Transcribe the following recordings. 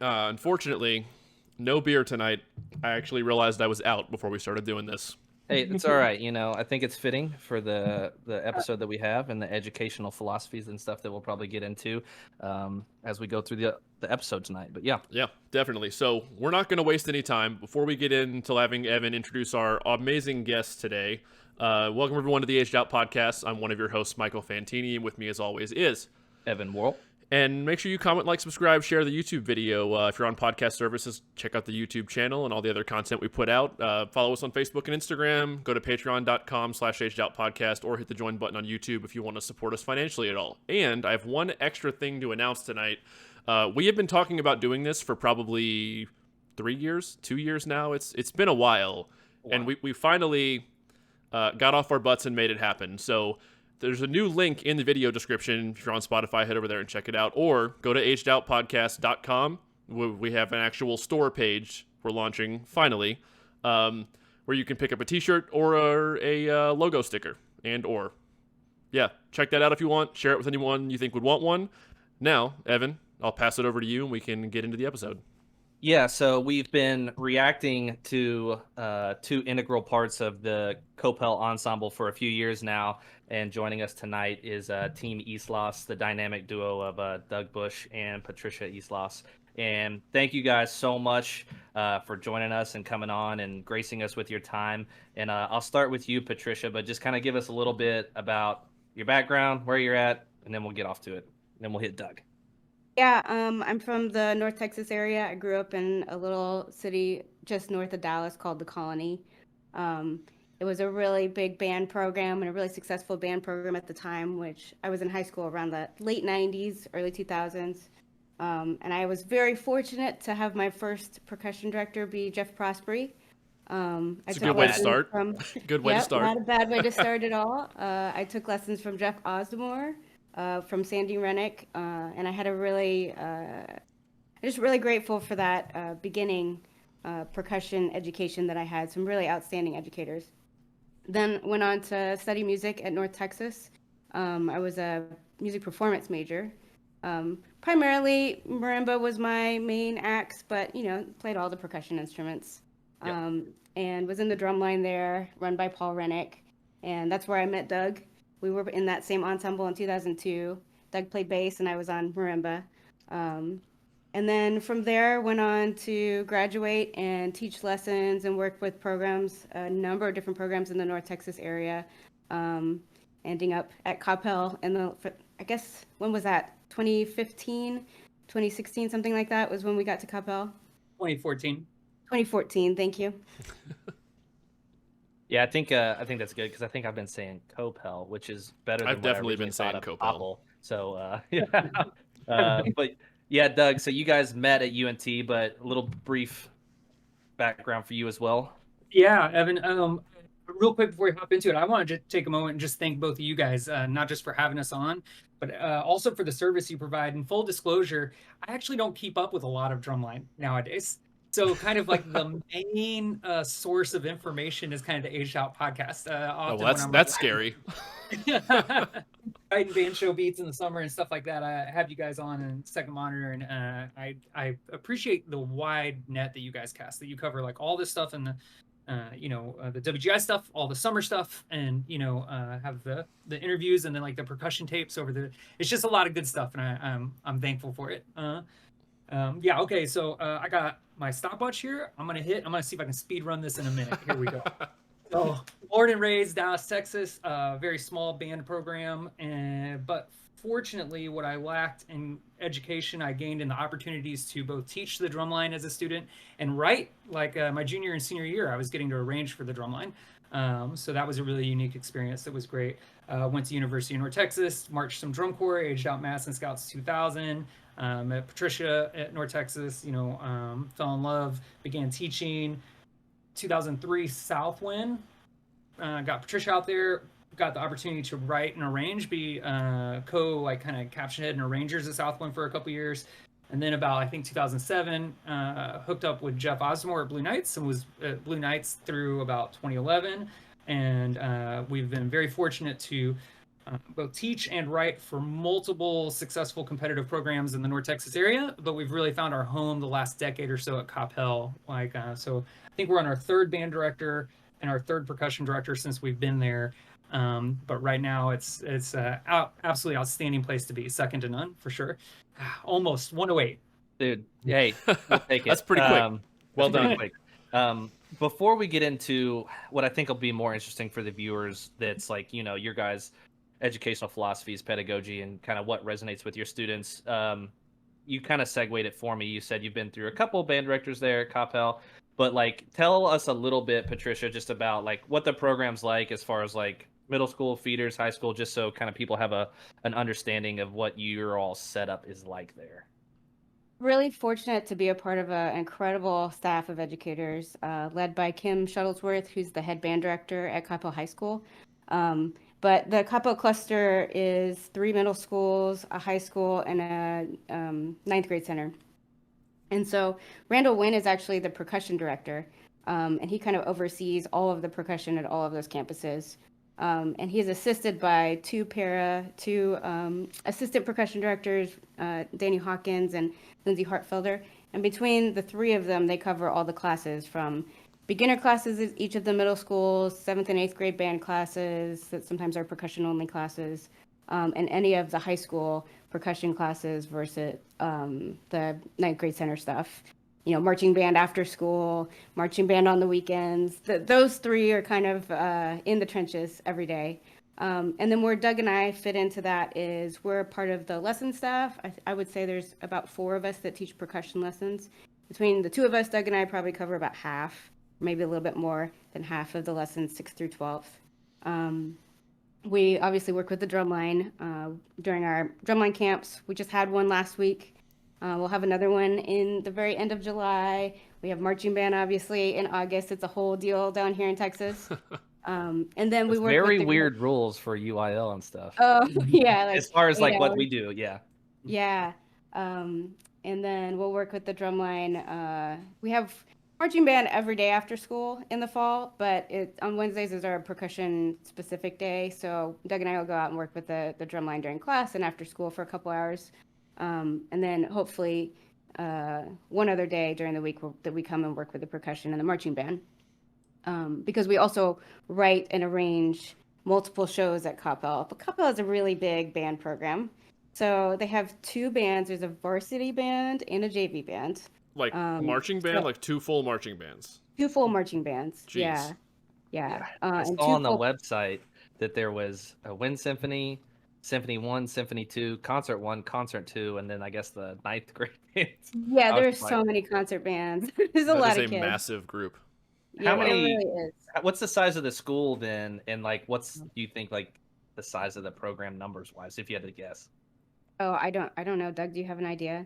Unfortunately, no beer tonight. I actually realized I was out before we started doing this. Hey, it's all right. I think it's fitting for the episode that we have and the educational philosophies and stuff that we'll probably get into as we go through the episode tonight. But yeah. Yeah, definitely. So we're not going to waste any time. Before we get into having Evan introduce our amazing guests today, welcome everyone to the Aged Out Podcast. I'm one of your hosts, Michael Fantini, and with me as always is Evan Worrell. And make sure you comment, like, subscribe, share the YouTube video. If you're on podcast services, check out the YouTube channel and all the other content we put out. Follow us on Facebook and Instagram. Go to patreon.com/agedoutpodcast or hit the join button on YouTube if you want to support us financially at all. And I have one extra thing to announce tonight. We have been talking about doing this for probably 2 years now. It's been a while. Wow. And we finally got off our butts and made it happen. So there's a new link in the video description. If you're on Spotify, head over there and check it out. Or go to agedoutpodcast.com. We have an actual store page we're launching, finally, where you can pick up a t-shirt or a logo sticker. Yeah, check that out if you want. Share it with anyone you think would want one. Now, Evan, I'll pass it over to you and we can get into the episode. Yeah, so we've been reacting to two integral parts of the Coppell ensemble for a few years now, and joining us tonight is Team Islas, the dynamic duo of Doug Bush and Patricia Islas. And thank you guys so much for joining us and coming on and gracing us with your time. And I'll start with you, Patricia, but just kind of give us a little bit about your background, where you're at, and then we'll get off to it. And then we'll hit Doug. Yeah, I'm from the North Texas area. I grew up in a little city just north of Dallas called The Colony. It was a really big band program and a really successful band program at the time, which I was in high school around the late 90s, early 2000s. And I was very fortunate to have my first percussion director be Jeff Prospery. It's a good way to start. Good way to start. Not a bad way to start at all. I took lessons from Jeff Osdemore. From Sandy Rennick, and I had I'm just really grateful for that beginning percussion education that I had. Some really outstanding educators. Then went on to study music at North Texas. I was a music performance major. Primarily marimba was my main axe, but played all the percussion instruments. Yep. And was in the Drumline there, run by Paul Rennick, and that's where I met Doug. We were in that same ensemble in 2002. Doug played bass and I was on marimba. And then from there, went on to graduate and teach lessons and work with programs, a number of different programs in the North Texas area, ending up at Coppell I guess, when was that? 2015, 2016, something like that was when we got to Coppell. 2014. 2014, thank you. Yeah, I think that's good because I think I've been saying Coppell, which is better than I've definitely been saying Coppell. So yeah, but yeah, Doug. So you guys met at UNT, but a little brief background for you as well. Yeah, Evan. Real quick before we hop into it, I want to just take a moment and just thank both of you guys, not just for having us on, but also for the service you provide. And full disclosure, I actually don't keep up with a lot of Drumline nowadays. So kind of like the main source of information is kind of the Aged Out podcast. That's scary. Writing band show beats in the summer and stuff like that. I have you guys on in Second Monitor, and I appreciate the wide net that you guys cast. That you cover like all this stuff and the WGI stuff, all the summer stuff, and have the interviews and then like the percussion tapes It's just a lot of good stuff, and I'm thankful for it. Yeah, okay, so I got my stopwatch here. I'm gonna see if I can speed run this in a minute. Here we go. So, born and raised Dallas, Texas, very small band program, but fortunately, what I lacked in education, I gained in the opportunities to both teach the drumline as a student and write. Like my junior and senior year, I was getting to arrange for the drumline. So that was a really unique experience. That was great. Went to University of North Texas, marched some drum corps, Aged Out Madison Scouts 2000. Met Patricia at North Texas, fell in love, began teaching. 2003 Southwind, got Patricia out there, got the opportunity to write and arrange, be kind of caption head and arrangers at Southwind for a couple years. And then about, I think 2007, hooked up with Jeff Osdemore at Blue Knights and was at Blue Knights through about 2011. And we've been very fortunate to both teach and write for multiple successful competitive programs in the North Texas area, but we've really found our home the last decade or so at Coppell. So I think we're on our third band director and our third percussion director since we've been there. But right now it's absolutely outstanding place to be, second to none for sure. Almost 108. Dude, hey, we'll take it. That's pretty quick. Well done. Quick. Before we get into what I think will be more interesting for the viewers, that's like, your guys' educational philosophies, pedagogy, and kind of what resonates with your students. You kind of segued it for me. You said you've been through a couple of band directors there at Coppell, but like, tell us a little bit, Patricia, just about like what the program's like as far as like middle school, feeders, high school, just so kind of people have an understanding of what your all setup is like there. Really fortunate to be a part of an incredible staff of educators led by Kim Shuttlesworth, who's the head band director at Coppell High School. But the Coppell cluster is 3 middle schools, a high school, and a 9th grade center. And so Randall Wynn is actually the percussion director, and he kind of oversees all of the percussion at all of those campuses. And he is assisted by two assistant percussion directors, Danny Hawkins and Lindsay Hartfelder. And between the 3 of them, they cover all the classes from beginner classes at each of the middle schools, 7th and 8th grade band classes that sometimes are percussion only classes, and any of the high school percussion classes versus the 9th grade center stuff. Marching band after school, marching band on the weekends. Those 3 are kind of in the trenches every day. And then where Doug and I fit into that is we're part of the lesson staff. I would say there's about 4 of us that teach percussion lessons. Between the 2 of us, Doug and I probably cover about half, maybe a little bit more than half of the lessons 6th through 12th. We obviously work with the Drumline during our Drumline camps. We just had one last week. We'll have another one in the very end of July. We have marching band, obviously, in August. It's a whole deal down here in Texas. And then we work very with weird rules for UIL and stuff. Oh, yeah. As far as like what we do, yeah. Yeah. And then we'll work with the Drumline. We have marching band every day after school in the fall, but on Wednesdays is our percussion specific day. So Doug and I will go out and work with the Drumline during class and after school for a couple hours. And then hopefully one other day during the week that we come and work with the percussion and the marching band. Because we also write and arrange multiple shows at Coppell. But Coppell is a really big band program. So they have 2 bands. There's a varsity band and a JV band. Like marching band, like 2 full marching bands. 2 full marching bands. Jeez. Yeah. I saw on the website that there was a Wind Symphony, Symphony 1, Symphony 2, Concert 1, Concert 2, and then I guess the 9th grade bands. Yeah, there's so many concert bands. There's a lot of kids. That is a massive group. How many? It really is. What's the size of the school then, and like, do you think like the size of the program numbers wise, if you had to guess? Oh, I don't know. Doug, do you have an idea?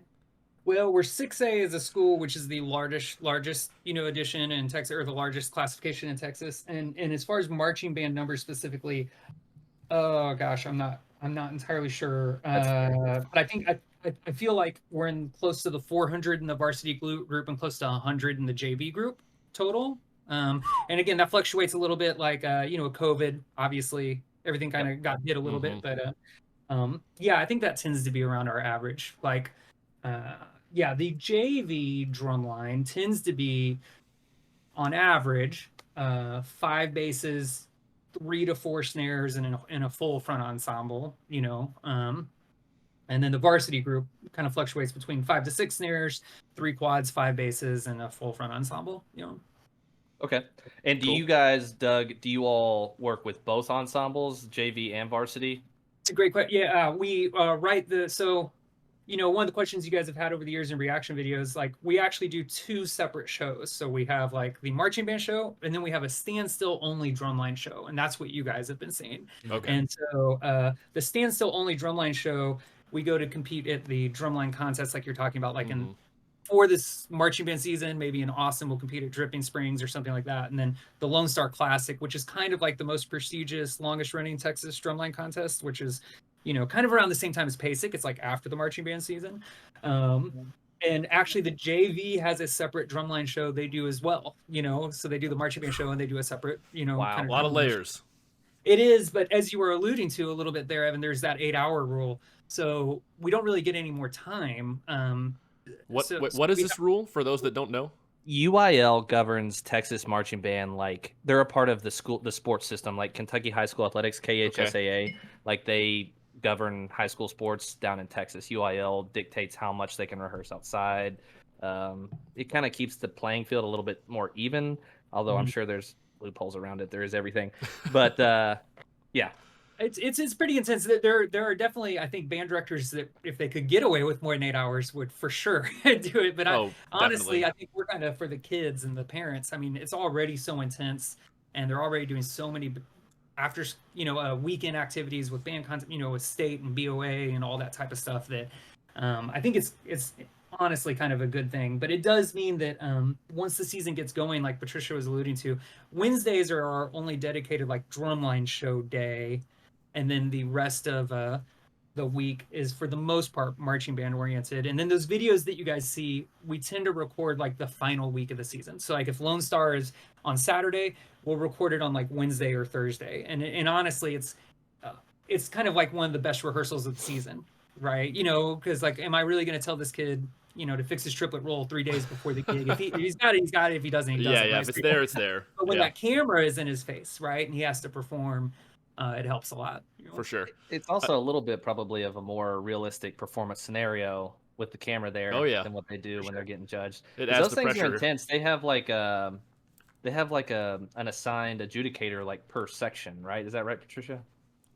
Well, we're 6A as a school, which is the largest edition in Texas, or the largest classification in Texas. And as far as marching band numbers specifically, oh gosh, I'm not entirely sure. But I think I feel like we're in close to the 400 in the varsity group and close to 100 in the JV group total. And again, that fluctuates a little bit, like COVID, obviously everything kind of got hit a little bit, but yeah, I think that tends to be around our average. Like the JV Drumline tends to be on average 5 basses, 3 to 4 snares, and in a full front ensemble, and then the varsity group kind of fluctuates between 5 to 6 snares, 3 quads, 5 basses, and a full front ensemble. Okay. And do you guys, Doug, all work with both ensembles, JV and varsity? It's a great question. Yeah, we write one of the questions you guys have had over the years in reaction videos, like we actually do 2 separate shows. So we have like the marching band show, and then we have a standstill only Drumline show. And that's what you guys have been seeing. Okay. And so the standstill only Drumline show, we go to compete at the Drumline contests like you're talking about, like for this marching band season, maybe in Austin, we'll compete at Dripping Springs or something like that. And then the Lone Star Classic, which is kind of like the most prestigious, longest running Texas Drumline contest, which is, kind of around the same time as PASIC. It's like after the marching band season. And actually the JV has a separate Drumline show they do as well, so they do the marching band show and they do a separate, wow, a lot of layers. It is, but as you were alluding to a little bit there, Evan, there's that 8-hour rule, so we don't really get any more time. What So what is we this rule for those that don't know? UIL governs Texas marching band like they're a part of the sports system, like Kentucky High School Athletics, KHSAA. Like they govern high school sports down in Texas. UIL dictates how much they can rehearse outside. It kind of keeps the playing field a little bit more even, although I'm sure there's loopholes around it. There is everything, but yeah. It's pretty intense. There are definitely, I think, band directors that if they could get away with more than 8 hours would for sure do it. But honestly, I think we're kind of for the kids and the parents. I mean, it's already so intense, and they're already doing so many after weekend activities with band content, with state and BOA and all that type of stuff. That I think it's honestly kind of a good thing. But it does mean that once the season gets going, like Patricia was alluding to, Wednesdays are our only dedicated like drumline show day. And then the rest of the week is for the most part marching band oriented. And then those videos that you guys see, we tend to record like the final week of the season. So like if Lone Star is on Saturday, we'll record it on like Wednesday or Thursday. And honestly, it's kind of like one of the best rehearsals of the season, right? Because like, am I really going to tell this kid, to fix his triplet roll 3 days before the gig? If he's got it, he's got it. If he doesn't, he doesn't. Yeah. Right? If it's there, it's there. But when that camera is in his face, right, and he has to perform, it helps a lot. For sure. It's also a little bit probably of a more realistic performance scenario with the camera there than what they do when they're getting judged. It adds those the things pressure. are intense. They have like an assigned adjudicator like per section, right? Is that right, Patricia?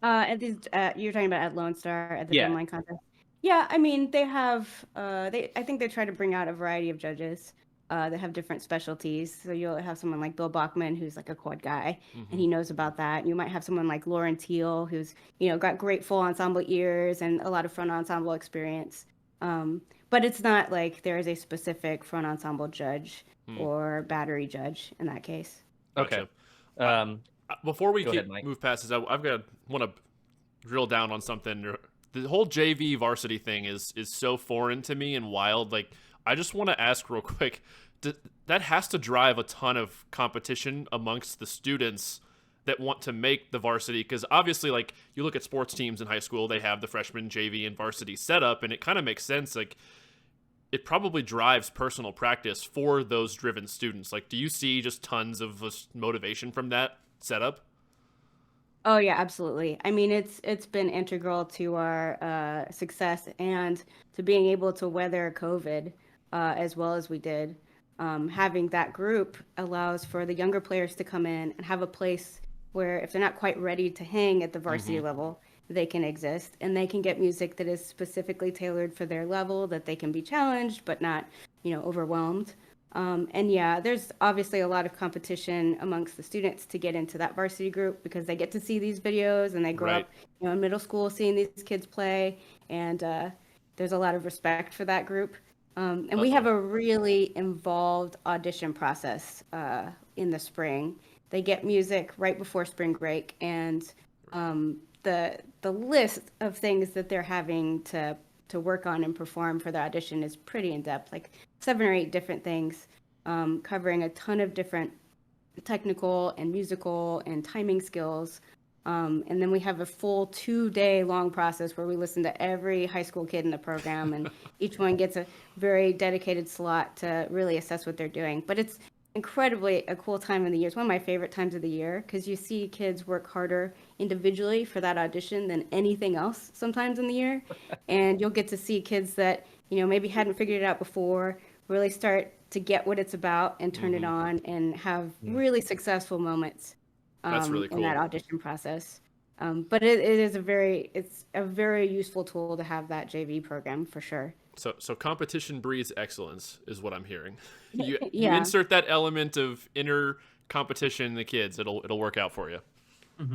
At these, you're talking about at Lone Star at the Drumline contest. Yeah, I mean they have. I think they try to bring out a variety of judges. That have different specialties. So you'll have someone like Bill Bachman, who's like a quad guy, and he knows about that. You might have someone like Lauren Teal, who's got great full ensemble ears and a lot of front ensemble experience. But it's not like there is a specific front ensemble judge or battery judge in that case. Gotcha. Okay. Before we ahead, move past this, want to drill down on something. The whole JV varsity thing is so foreign to me and wild. Like, I just want to ask real quick, that has to drive a ton of competition amongst the students that want to make the varsity, because obviously, like, you look at sports teams in high school, they have the freshman, JV, and varsity setup, and it kind of makes sense. Like, it probably drives personal practice for those driven students. Like, do you see just tons of motivation from that setup? Oh yeah, absolutely. I mean, it's been integral to our success and to being able to weather COVID as well as we did. Having that group allows for the younger players to come in and have a place where if they're not quite ready to hang at the varsity level, they can exist and they can get music that is specifically tailored for their level, that they can be challenged but not, overwhelmed. And yeah, there's obviously a lot of competition amongst the students to get into that varsity group because they get to see these videos and they grow up, in middle school seeing these kids play, and there's a lot of respect for that group. And we have a really involved audition process in the spring. They get music right before spring break, and the list of things that they're having to work on and perform for the audition is pretty in depth, like 7 or 8 different things, covering a ton of different technical and musical and timing skills. And then we have a full 2-day long process where we listen to every high school kid in the program, and each one gets a very dedicated slot to really assess what they're doing. But it's incredibly a cool time of the year. It's one of my favorite times of the year because you see kids work harder individually for that audition than anything else sometimes in the year. And you'll get to see kids that, maybe hadn't figured it out before really start to get what it's about and turn it on and have really successful moments. That's really cool. In that audition process. But it's a very useful tool to have that JV program for sure. So competition breeds excellence is what I'm hearing. You insert that element of inner competition in the kids, it'll work out for you.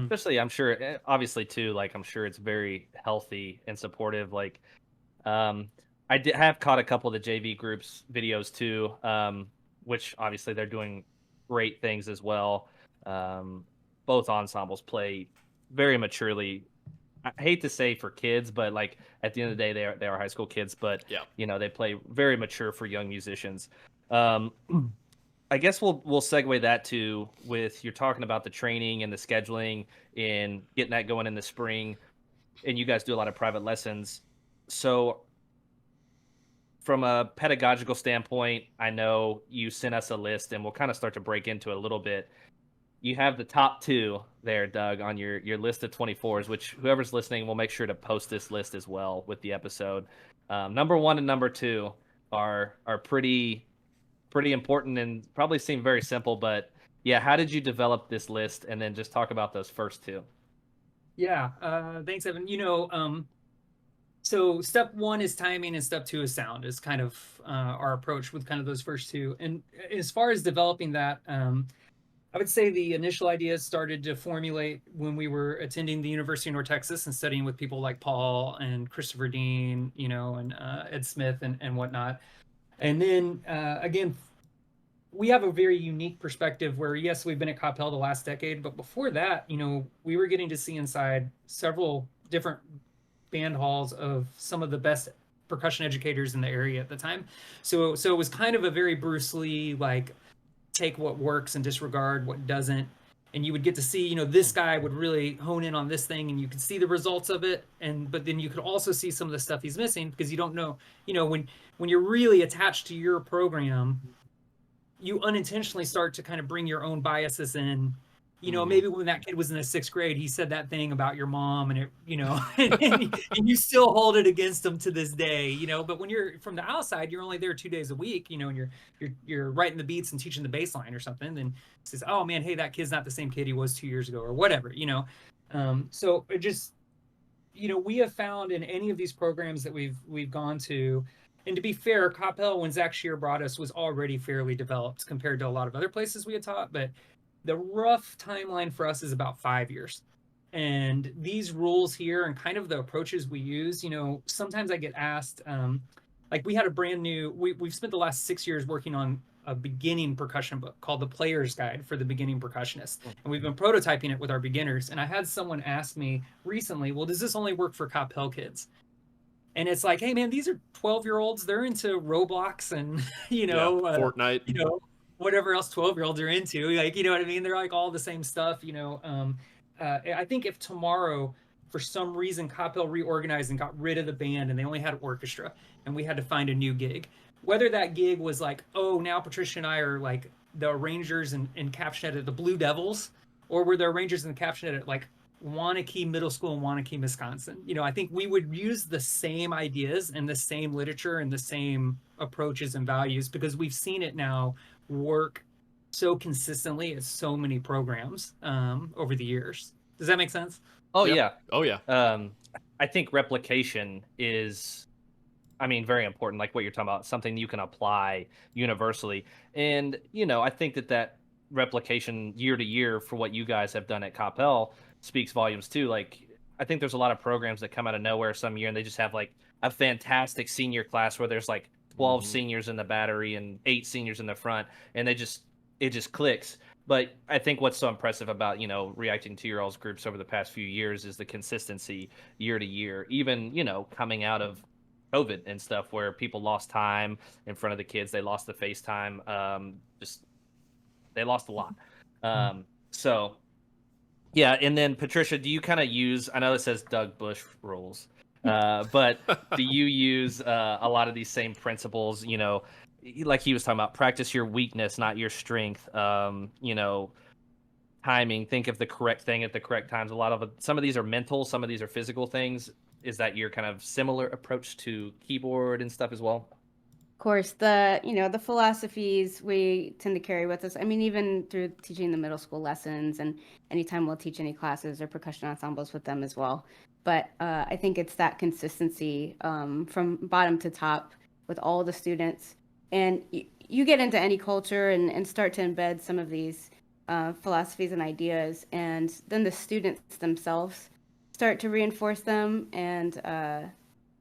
Especially, I'm sure, obviously too, like I'm sure it's very healthy and supportive. Like, I have caught a couple of the JV groups videos too, which obviously they're doing great things as well. Both ensembles play very maturely. I hate to say for kids, but like at the end of the day, they are high school kids, but they play very mature for young musicians. I guess we'll segue that to with you're talking about the training and the scheduling and getting that going in the spring, and you guys do a lot of private lessons. So from a pedagogical standpoint, I know you sent us a list, and we'll kind of start to break into it a little bit. You have the top 2 there, Doug, on your list of 24s, which whoever's listening will make sure to post this list as well with the episode. Number 1 and number 2 are pretty important and probably seem very simple, but yeah, how did you develop this list? And then just talk about those first 2. Yeah, thanks, Evan. So step 1 is timing and step 2 is sound, is kind of our approach with kind of those first 2. And as far as developing that, I would say the initial ideas started to formulate when we were attending the University of North Texas and studying with people like Paul and Christopher Dean, and Ed Smith and whatnot. And then again, we have a very unique perspective where, yes, we've been at Coppell the last decade, but before that, we were getting to see inside several different band halls of some of the best percussion educators in the area at the time. So it was kind of a very Bruce Lee, like, take what works and disregard what doesn't. And you would get to see, this guy would really hone in on this thing, and you could see the results of it. But then you could also see some of the stuff he's missing, because you don't know, when you're really attached to your program, you unintentionally start to kind of bring your own biases in. Maybe when that kid was in the 6th grade, he said that thing about your mom, and and you still hold it against him to this day, But when you're from the outside, you're only there 2 days a week, and you're writing the beats and teaching the bass line or something. Then it says, oh man, hey, that kid's not the same kid he was 2 years ago, or whatever, So it just, we have found in any of these programs that we've gone to. And to be fair, Coppell, when Zach Shear brought us, was already fairly developed compared to a lot of other places we had taught. But the rough timeline for us is about 5 years. And these rules here and kind of the approaches we use, sometimes I get asked, like we had a brand new, we've spent the last 6 years working on a beginning percussion book called The Player's Guide for the Beginning Percussionist. And we've been prototyping it with our beginners. And I had someone ask me recently, well, does this only work for Coppell kids? And it's like, hey man, these are 12-year-olds. They're into Roblox and, Fortnite, whatever else 12-year-olds are into. Like, you know what I mean? They're like all the same stuff, I think if tomorrow, for some reason, Coppell reorganized and got rid of the band and they only had orchestra and we had to find a new gig, whether that gig was like, oh, now Patricia and I are like the arrangers and caption edit the Blue Devils, or were the arrangers and the caption edit like Wanakee Middle School in Wanakee, Wisconsin. I think we would use the same ideas and the same literature and the same approaches and values, because we've seen it now work so consistently at so many programs over the years. Does that make sense? Oh, Yep. yeah. Oh yeah. I think replication is, very important, like what you're talking about, something you can apply universally. And, I think that replication year to year for what you guys have done at Coppell speaks volumes too. Like, I think there's a lot of programs that come out of nowhere some year and they just have like a fantastic senior class where there's like 12 seniors in the battery and 8 seniors in the front, and it just clicks. But I think what's so impressive about, reacting to your all's groups over the past few years is the consistency year to year, even, coming out of COVID and stuff where people lost time in front of the kids. They lost the FaceTime. They lost a lot. So yeah. And then Patricia, do you kind of use, I know it says Doug Bush rules, but do you use a lot of these same principles, like he was talking about, practice your weakness, not your strength, timing, think of the correct thing at the correct times. Some of these are mental, some of these are physical things. Is that your kind of similar approach to keyboard and stuff as well? Of course, the philosophies we tend to carry with us. Even through teaching the middle school lessons, and anytime we'll teach any classes or percussion ensembles with them as well. But I think it's that consistency from bottom to top with all the students. And you get into any culture and start to embed some of these philosophies and ideas, and then the students themselves start to reinforce them, and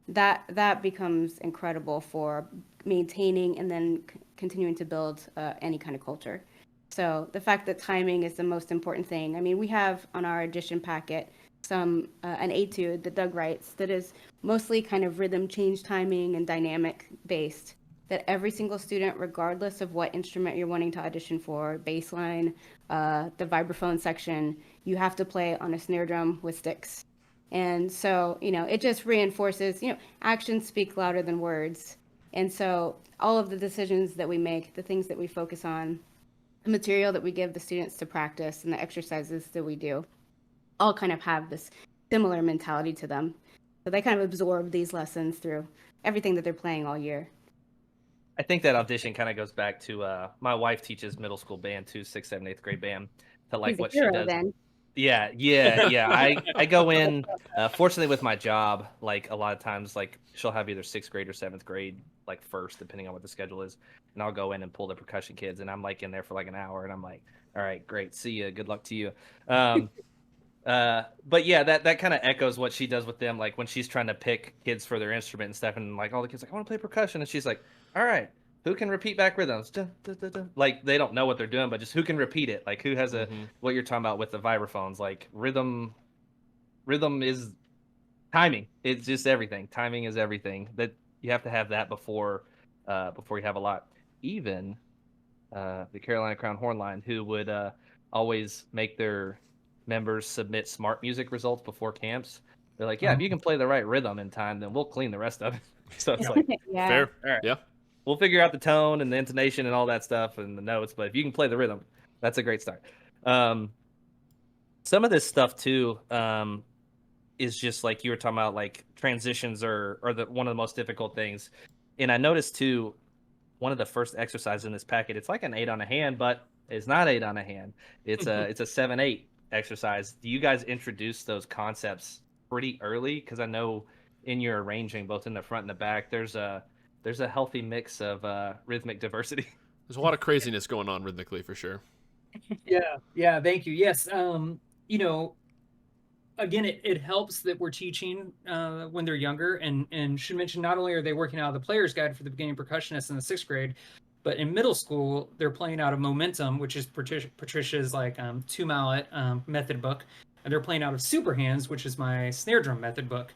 that becomes incredible for maintaining and then continuing to build any kind of culture. So the fact that timing is the most important thing. We have on our edition packet an etude that Doug writes that is mostly kind of rhythm change timing and dynamic based. that every single student, regardless of what instrument you're wanting to audition for, bass line, the vibraphone section, you have to play on a snare drum with sticks. And so, it just reinforces, actions speak louder than words. And so all of the decisions that we make, the things that we focus on, the material that we give the students to practice, and the exercises that we do, all kind of have this similar mentality to them. So they kind of absorb these lessons through everything that they're playing all year. I think that audition kind of goes back to my wife teaches middle school band too, 6th, 7th, 8th grade band, to like He's a what hero, she does. then. Yeah. I go in, fortunately with my job, like a lot of times, like she'll have either 6th grade or 7th grade, like first, depending on what the schedule is. And I'll go in and pull the percussion kids, and I'm like in there for like an hour, and I'm like, all right, great. See you. Good luck to you. But yeah, that kind of echoes what she does with them. Like when she's trying to pick kids for their instrument and stuff, and like all the kids like, I want to play percussion. And she's like, all right, who can repeat back rhythms? Dun, dun, dun, dun. Like they don't know what they're doing, but just who can repeat it? Like who has what you're talking about with the vibraphones, like rhythm is timing. It's just everything. Timing is everything. That you have to have that before you have a lot. Even the Carolina Crown Horn Line, who would always make their members submit smart music results before camps. They're like, yeah, if you can play the right rhythm in time, then we'll clean the rest of it. So it's like, Yeah. Fair. all right, Yeah. we'll figure out the tone and the intonation and all that stuff and the notes, but if you can play the rhythm, that's a great start. Some of this stuff too is just like you were talking about, like transitions are one of the most difficult things. And I noticed too, one of the first exercises in this packet, it's like an 8 on a hand, but it's not 8 on a hand. It's a 7/8 exercise. Do you guys introduce those concepts pretty early? Because I know in your arranging, both in the front and the back, there's a healthy mix of rhythmic diversity. There's a lot of craziness going on rhythmically for sure. Yeah, thank you. Yes, again, it helps that we're teaching when they're younger, and should mention not only are they working out of the player's guide for the beginning percussionists in the 6th grade, but in middle school they're playing out of Momentum, which is Patricia's like 2-mallet method book, and they're playing out of Super Hands, which is my snare drum method book.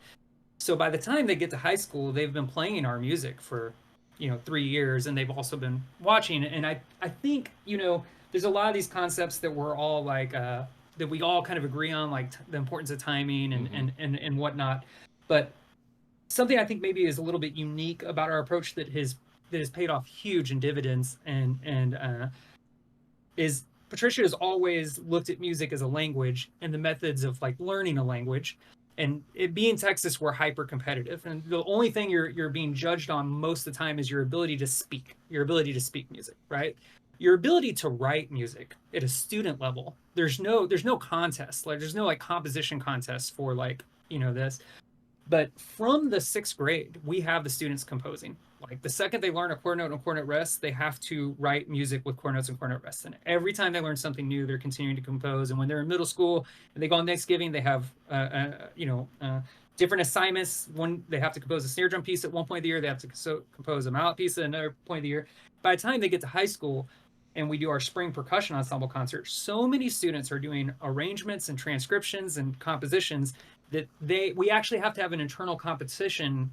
So by the time they get to high school, they've been playing our music for 3 years, and they've also been watching it. And I think there's a lot of these concepts that we're all like that we all kind of agree on, like the importance of timing and whatnot. But something I think maybe is a little bit unique about our approach that has paid off huge in dividends and is Patricia has always looked at music as a language and the methods of like learning a language. And it being Texas, we're hyper competitive, and the only thing you're being judged on most of the time is your ability to speak music, right? Your ability to write music at a student level. There's no contest, like there's no like composition contest for like this. But from the 6th grade, we have the students composing. Like the second they learn a quarter note and a quarter note rest, they have to write music with quarter notes and quarter note rests. And every time they learn something new, they're continuing to compose. And when they're in middle school and they go on Thanksgiving, they have different assignments. One, they have to compose a snare drum piece at one point of the year. They have to compose a mallet piece at another point of the year. By the time they get to high school and we do our spring percussion ensemble concert, so many students are doing arrangements and transcriptions and compositions that we actually have to have an internal competition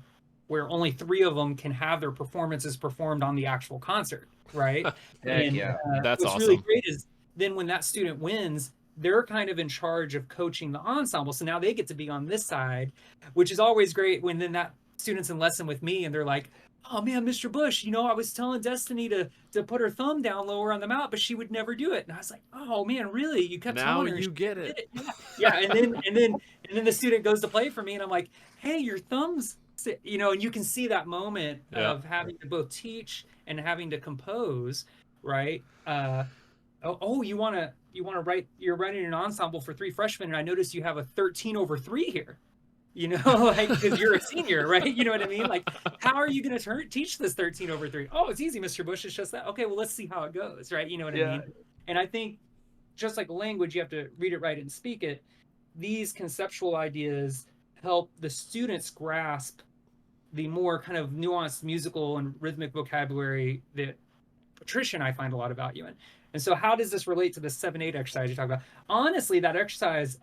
where only 3 of them can have their performances performed on the actual concert, right? And That's what's awesome. really great is then when that student wins, they're kind of in charge of coaching the ensemble. So now they get to be on this side, which is always great when then that student's in lesson with me and they're like, oh man, Mr. Bush, I was telling Destiny to put her thumb down lower on the mallet, but she would never do it. And I was like, oh man, really? You kept telling her. Now you get it. Yeah. And then the student goes to play for me and I'm like, hey, your thumbs, and you can see that moment of having to both teach and having to compose, right? You want to write, you're writing an ensemble for 3 freshmen, and I noticed you have a 13/3 here. Like because you're a senior, right? You know what I mean? Like, how are you going to teach this 13/3? Oh, it's easy, Mr. Bush. It's just that. Okay, well, let's see how it goes, right? You know what I mean? And I think just like language, you have to read it, write it, and speak it. These conceptual ideas help the students grasp the more kind of nuanced musical and rhythmic vocabulary that Patricia and I find a lot of value in. And so how does this relate to the 7/8 exercise you talk about? Honestly, that exercise,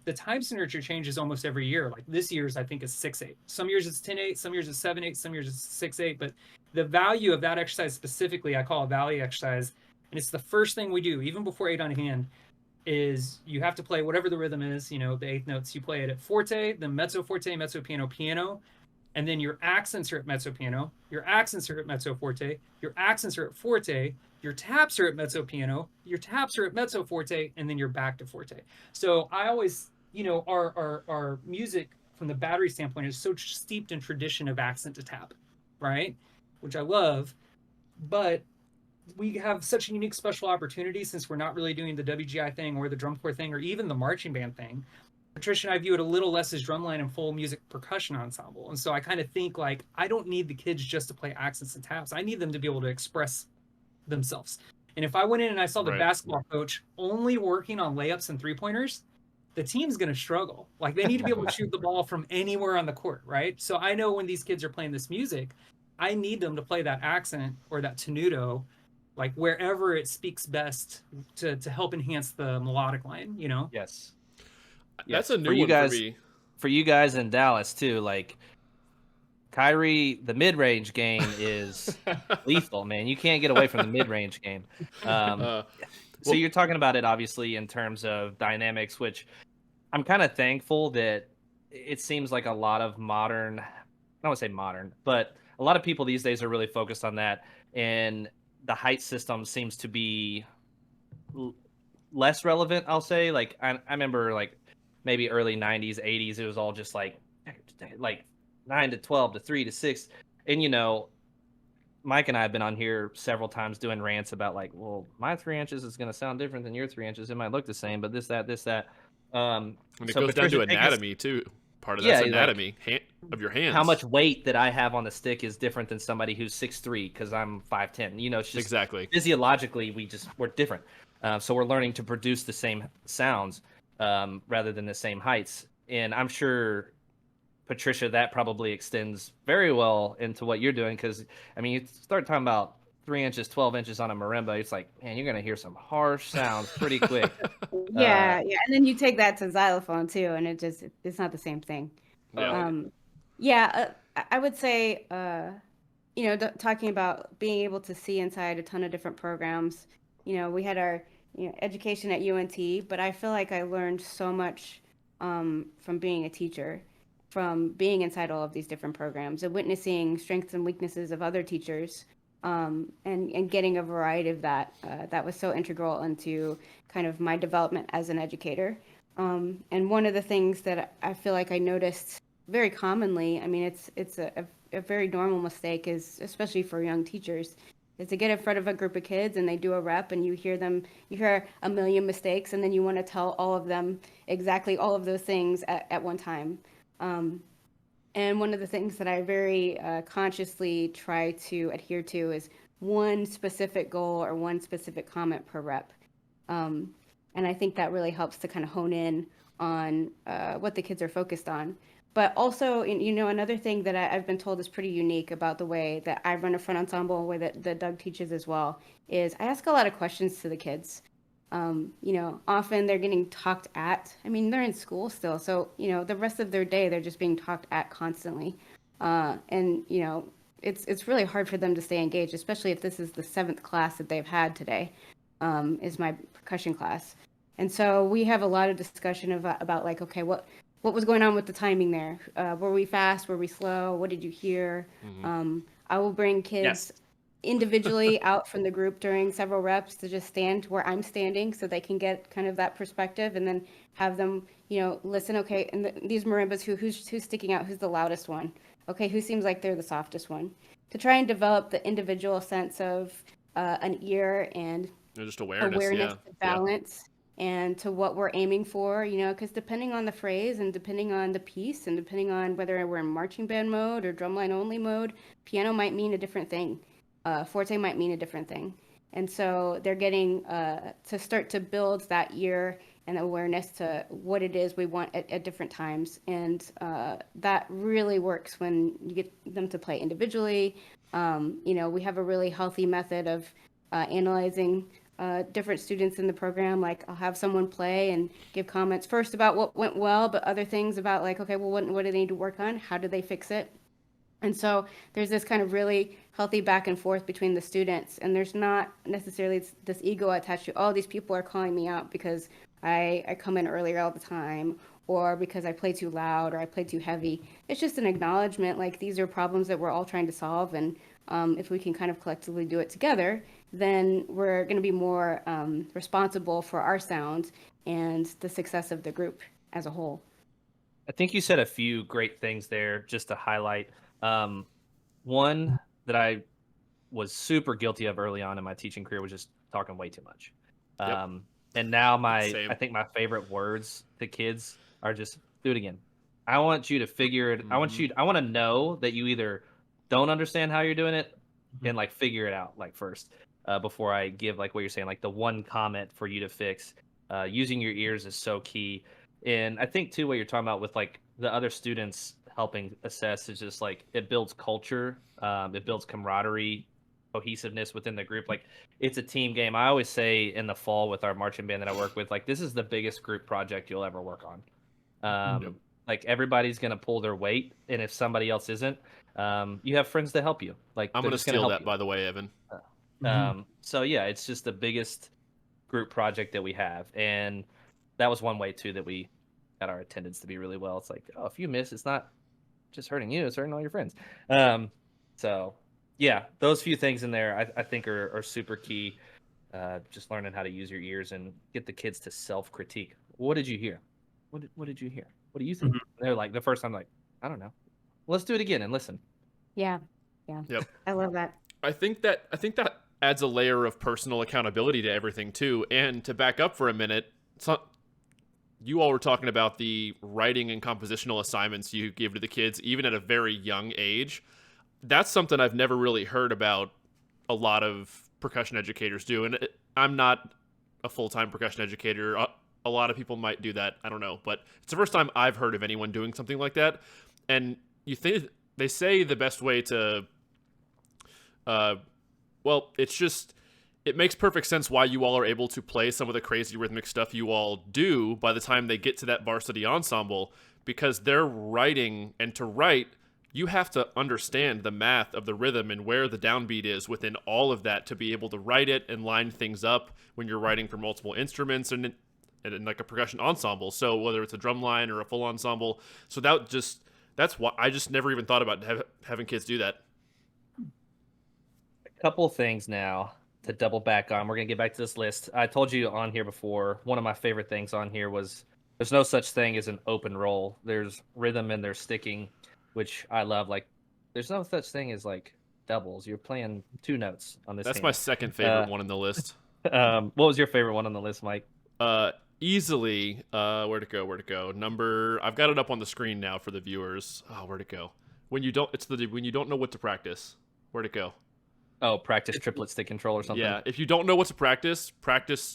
the time signature changes almost every year. Like this year's, I think, is 6/8. Some years it's 10/8, some years it's 7/8, some years it's 6/8. But the value of that exercise specifically, I call a value exercise. And it's the first thing we do, even before 8 on hand, is you have to play whatever the rhythm is, the 8th notes. You play it at forte, then mezzo forte, mezzo piano, piano. And then your accents are at mezzo piano, your accents are at mezzo forte, your accents are at forte, your taps are at mezzo piano, your taps are at mezzo forte, and then you're back to forte. So I always, our music from the battery standpoint is so steeped in tradition of accent to tap, right? Which I love, but we have such a unique special opportunity since we're not really doing the WGI thing or the drum corps thing or even the marching band thing. Patricia and I view it a little less as drumline and full music percussion ensemble. And so I kind of think like, I don't need the kids just to play accents and taps. I need them to be able to express themselves. And if I went in and I saw the basketball coach only working on layups and 3-pointers, the team's going to struggle. Like they need to be able to shoot the ball from anywhere on the court, right? So I know when these kids are playing this music, I need them to play that accent or that tenuto, like wherever it speaks best to help enhance the melodic line, Yes. That's a new for you one guys, for me. For you guys in Dallas too, like Kyrie, the mid-range game is lethal, man. You can't get away from the mid-range game. So you're talking about it obviously in terms of dynamics, which I'm kind of thankful that it seems like a lot of modern, I don't want to say modern, but a lot of people these days are really focused on that. And the height system seems to be less relevant, I'll say. Like I remember like maybe early 90s, 80s, it was all just like 9 to 12 to 3 to 6. And, Mike and I have been on here several times doing rants about like, well, my 3 inches is going to sound different than your 3 inches. It might look the same, but this, that. And it goes down to anatomy too. Part of that's anatomy of your hands. How much weight that I have on the stick is different than somebody who's 6'3" because I'm 5'10". It's just exactly physiologically we're different. So we're learning to produce the same sounds rather than the same heights. And I'm sure, Patricia, that probably extends very well into what you're doing because, you start talking about 3 inches, 12 inches on a marimba, it's like, man, you're going to hear some harsh sounds pretty quick. Yeah. And then you take that to xylophone too, and it's not the same thing. Yeah. I would say, talking about being able to see inside a ton of different programs, we had our education at UNT, but I feel like I learned so much from being a teacher, from being inside all of these different programs and witnessing strengths and weaknesses of other teachers, and getting a variety of that. That was so integral into kind of my development as an educator. And one of the things that I feel like I noticed very commonly, it's a very normal mistake, is especially for young teachers, is to get in front of a group of kids and they do a rep and you hear a million mistakes, and then you want to tell all of them exactly all of those things at one time. And one of the things that I very consciously try to adhere to is one specific goal or one specific comment per rep. And I think that really helps to kind of hone in on what the kids are focused on. But also, another thing that I've been told is pretty unique about the way that I run a front ensemble, the way that Doug teaches as well, is I ask a lot of questions to the kids. Often they're getting talked at. They're in school still, so the rest of their day they're just being talked at constantly, and it's really hard for them to stay engaged, especially if this is the 7th class that they've had today, is my percussion class. And so we have a lot of discussion about like, okay, what was going on with the timing there? Were we fast? Were we slow? What did you hear? Mm-hmm. I will bring kids individually out from the group during several reps to just stand where I'm standing so they can get kind of that perspective, and then have them, listen, okay, and these marimbas, who's sticking out? Who's the loudest one? Okay, who seems like they're the softest one? To try and develop the individual sense of an ear and just awareness to balance. And to what we're aiming for, because depending on the phrase and depending on the piece and depending on whether we're in marching band mode or drumline only mode, piano might mean a different thing. Forte might mean a different thing. And so they're getting to start to build that ear and awareness to what it is we want at different times. And that really works when you get them to play individually. We have a really healthy method of analyzing different students in the program. Like I'll have someone play and give comments first about what went well, but other things about like, okay, well, what do they need to work on? How do they fix it? And so there's this kind of really healthy back and forth between the students. And there's not necessarily this ego attached to, oh, these people are calling me out because I come in earlier all the time, or because I play too loud or I play too heavy. It's just an acknowledgement, like these are problems that we're all trying to solve. And if we can kind of collectively do it together, then we're going to be more responsible for our sound and the success of the group as a whole. I think you said a few great things there just to highlight. One that I was super guilty of early on in my teaching career was just talking way too much. Yep. And now Same. I think my favorite words to kids are just do it again. I want you to figure it. Mm-hmm. I want to know that you either don't understand how you're doing it and like figure it out like first, before I give like what you're saying, like the one comment for you to fix. Using your ears is so key. And I think too, what you're talking about with like the other students helping assess is just like it builds culture, it builds camaraderie, cohesiveness within the group. Like it's a team game. I always say in the fall with our marching band that I work with, like this is the biggest group project you'll ever work on. Yep. Like everybody's gonna pull their weight, and if somebody else isn't, you have friends to help you. Like I'm they're gonna just gonna steal help that, you. by the way, Evan. So yeah, it's just the biggest group project that we have, and that was one way too that we got our attendance to be really well. It's like, oh, if you miss, it's not just hurting you, it's hurting all your friends. So yeah, those few things in there I think are super key. Just learning how to use your ears and get the kids to self-critique. What did you hear? What did you hear? What do you think? They're like, the first time, like, I don't know. Let's do it again and listen. Yeah. Yep. I love that. I think that adds a layer of personal accountability to everything too. And to back up for a minute, you all were talking about the writing and compositional assignments you give to the kids, even at a very young age. That's something I've never really heard about a lot of percussion educators do. And I'm not a full-time percussion educator. A lot of people might do that. I don't know. But it's the first time I've heard of anyone doing something like that. And you think they say the best way to, well, it's just, it makes perfect sense why you all are able to play some of the crazy rhythmic stuff you all do by the time they get to that varsity ensemble, because they're writing, and to write, you have to understand the math of the rhythm and where the downbeat is within all of that to be able to write it and line things up when you're writing for multiple instruments and like a percussion ensemble. So whether it's a drum line or a full ensemble. So that's why I just never even thought about having kids do that. A couple things now to double back on. We're going to get back to this list. I told you on here before, one of my favorite things on here was there's no such thing as an open roll. There's rhythm and there's sticking, which I love. Like there's no such thing as like doubles. You're playing two notes on this. That's my second favorite one on the list. What was your favorite one on the list, Mike? Easily, where'd it go? I've got it up on the screen now for the viewers. Oh, where'd it go? When you don't know what to practice. Where'd it go? Oh, practice triplet stick control or something. Yeah, if you don't know what to practice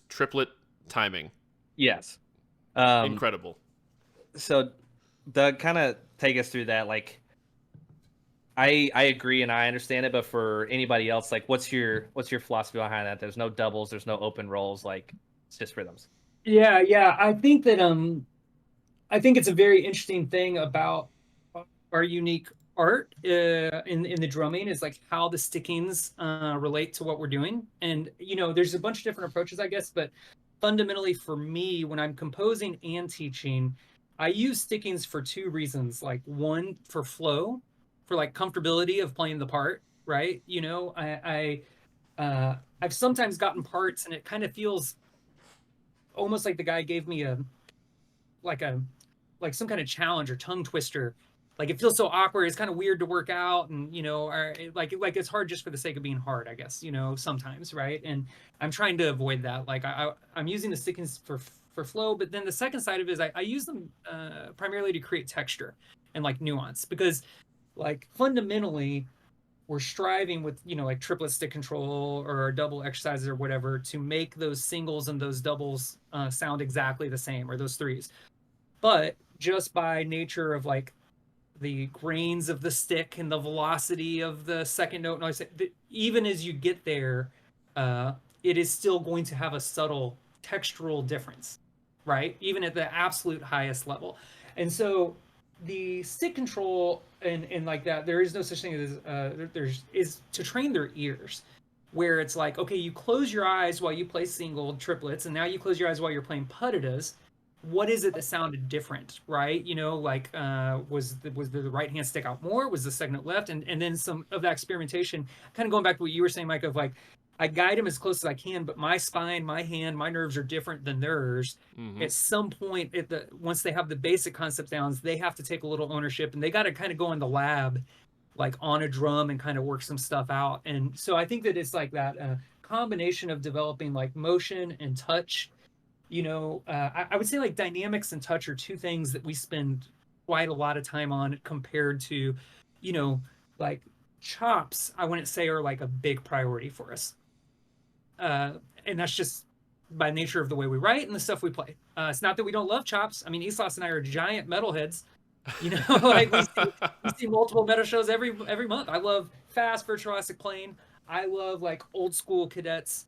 triplet timing. Yes. Incredible. So, Doug, kind of take us through that. Like, I agree and I understand it, but for anybody else, like, what's your philosophy behind that? There's no doubles, there's no open rolls. Like, it's just rhythms. Yeah. I think that I think it's a very interesting thing about our unique art in the drumming is like how the stickings relate to what we're doing. And there's a bunch of different approaches, I guess, but fundamentally for me, when I'm composing and teaching, I use stickings for two reasons. Like one, for flow, for like comfortability of playing the part, right? I've sometimes gotten parts and it kind of feels almost like the guy gave me some kind of challenge or tongue twister. Like it feels so awkward. It's kind of weird to work out, and like it's hard just for the sake of being hard, I guess. Sometimes, right? And I'm trying to avoid that. Like I'm using the stickings for flow, but then the second side of it is I use them primarily to create texture and like nuance, because like fundamentally we're striving with like triplet stick control or double exercises or whatever to make those singles and those doubles sound exactly the same, or those threes. But just by nature of like the grains of the stick and the velocity of the second note, and even as you get there, it is still going to have a subtle textural difference, right? Even at the absolute highest level. And so the stick control and like that, there is no such thing as is to train their ears, where it's like, okay, you close your eyes while you play single triplets, and now you close your eyes while you're playing puttitas. What is it that sounded different, right? You know, like was the right hand stick out more? Was the second left? And then some of that experimentation, kind of going back to what you were saying, Mike, of like, I guide them as close as I can, but my spine, my hand, my nerves are different than theirs. Mm-hmm. At some point, once they have the basic concept downs, they have to take a little ownership, and they got to kind of go in the lab, like on a drum, and kind of work some stuff out. And so I think that it's like that combination of developing like motion and touch. You know, I would say like dynamics and touch are two things that we spend quite a lot of time on compared to, you know, like chops, I wouldn't say are like a big priority for us. And that's just by nature of the way we write and the stuff we play. It's not that we don't love chops. I mean, Islas and I are giant metalheads. You know, like we see multiple metal shows every month. I love fast virtuosic playing. I love like old school cadets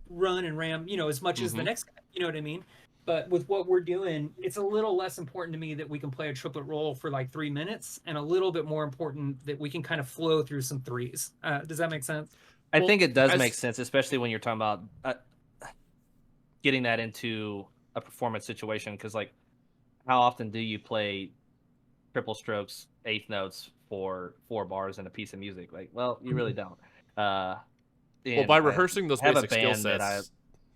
run and ram, you know, as much as the next guy. You know what I mean? But with what we're doing, it's a little less important to me that we can play a triplet roll for like 3 minutes, and a little bit more important that we can kind of flow through some threes. Does that make sense? I think it does make sense, especially when you're talking about getting that into a performance situation. Because, like, how often do you play triple strokes, eighth notes for 4 bars and a piece of music? Like, well, you really don't. Well, by rehearsing those basic skill sets.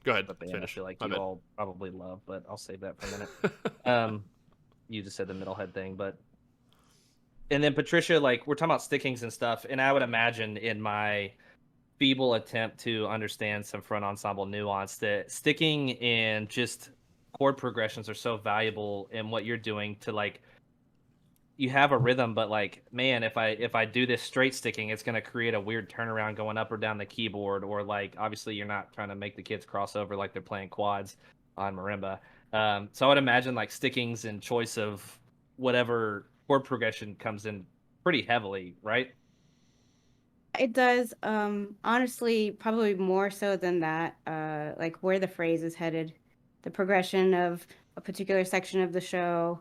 Go ahead. I feel like you all probably love, but I'll save that for a minute. You just said the middlehead thing, and then Patricia, like, we're talking about stickings and stuff, and I would imagine in my feeble attempt to understand some front ensemble nuance that sticking and just chord progressions are so valuable in what you're doing to, like, you have a rhythm, but like, man, if I do this straight sticking, it's going to create a weird turnaround going up or down the keyboard, or like, obviously you're not trying to make the kids cross over like they're playing quads on marimba. So I would imagine like stickings and choice of whatever chord progression comes in pretty heavily, right? It does. Honestly, probably more so than that. Like where the phrase is headed, the progression of a particular section of the show.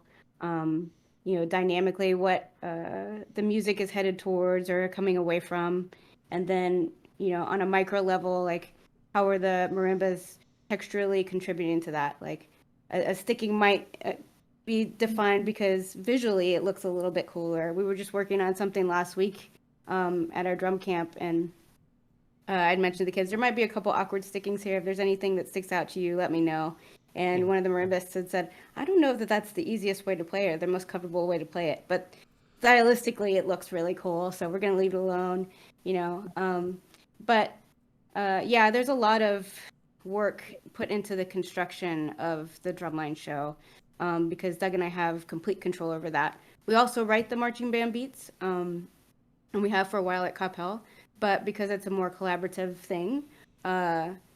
You know, dynamically what the music is headed towards or coming away from. And then, you know, on a micro level, like how are the marimbas texturally contributing to that? Like a sticking might be defined because visually it looks a little bit cooler. We were just working on something last week at our drum camp, and I'd mentioned to the kids, there might be a couple awkward stickings here. If there's anything that sticks out to you, let me know. And one of the marimbas had said, I don't know that that's the easiest way to play it, or the most comfortable way to play it, but stylistically it looks really cool, so we're going to leave it alone, you know. Yeah, there's a lot of work put into the construction of the Drumline show because Doug and I have complete control over that. We also write the marching band beats, and we have for a while at Coppell, but because it's a more collaborative thing,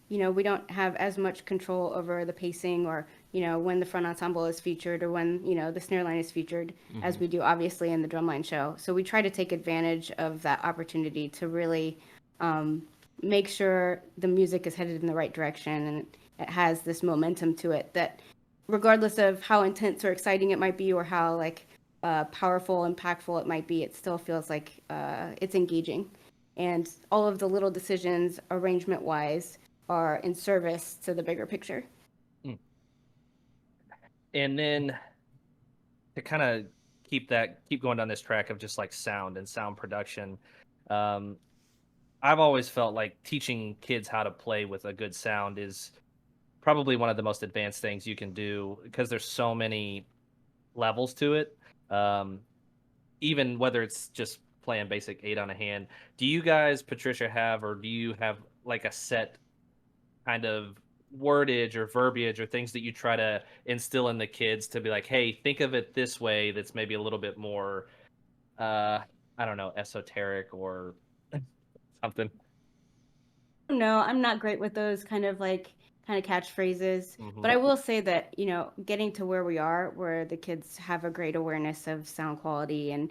you know, we don't have as much control over the pacing or, you know, when the front ensemble is featured or when, you know, the snare line is featured as we do obviously in the Drumline show. So we try to take advantage of that opportunity to really make sure the music is headed in the right direction and it has this momentum to it that regardless of how intense or exciting it might be or how like powerful, impactful it might be, it still feels like it's engaging. And all of the little decisions arrangement-wise are in service to the bigger picture. And then to kind of keep going down this track of just like sound and sound production, I've always felt like teaching kids how to play with a good sound is probably one of the most advanced things you can do because there's so many levels to it. Even whether it's just playing basic 8 on a hand. Do you guys, Patricia, do you have like a set kind of wordage or verbiage or things that you try to instill in the kids to be like, hey, think of it this way, that's maybe a little bit more I don't know, esoteric or something? No, I'm not great with those kind of catchphrases, but I will say that, you know, getting to where we are, where the kids have a great awareness of sound quality and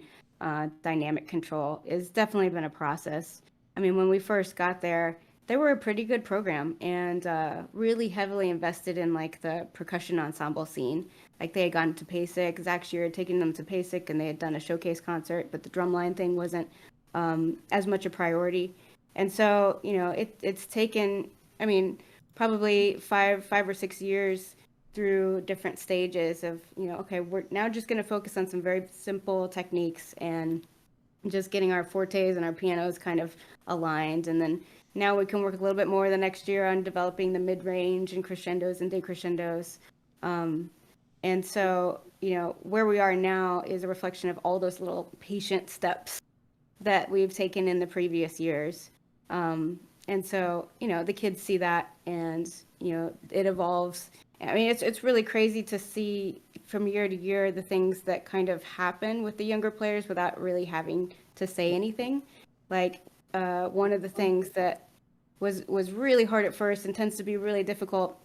dynamic control, is definitely been a process. I mean, when we first got there, they were a pretty good program, and really heavily invested in like the percussion ensemble scene. Like they had gone to PASIC. Zach Shear had taken them to PASIC, and they had done a showcase concert, but the drumline thing wasn't as much a priority. And so, it's taken, I mean, probably 5 or 6 years through different stages of, okay, we're now just going to focus on some very simple techniques and just getting our fortes and our pianos kind of aligned. And then now we can work a little bit more the next year on developing the mid-range and crescendos and decrescendos. And so, where we are now is a reflection of all those little patient steps that we've taken in the previous years. And so, the kids see that, and, it evolves. I mean, it's really crazy to see from year to year the things that kind of happen with the younger players without really having to say anything. Like one of the things that was really hard at first and tends to be really difficult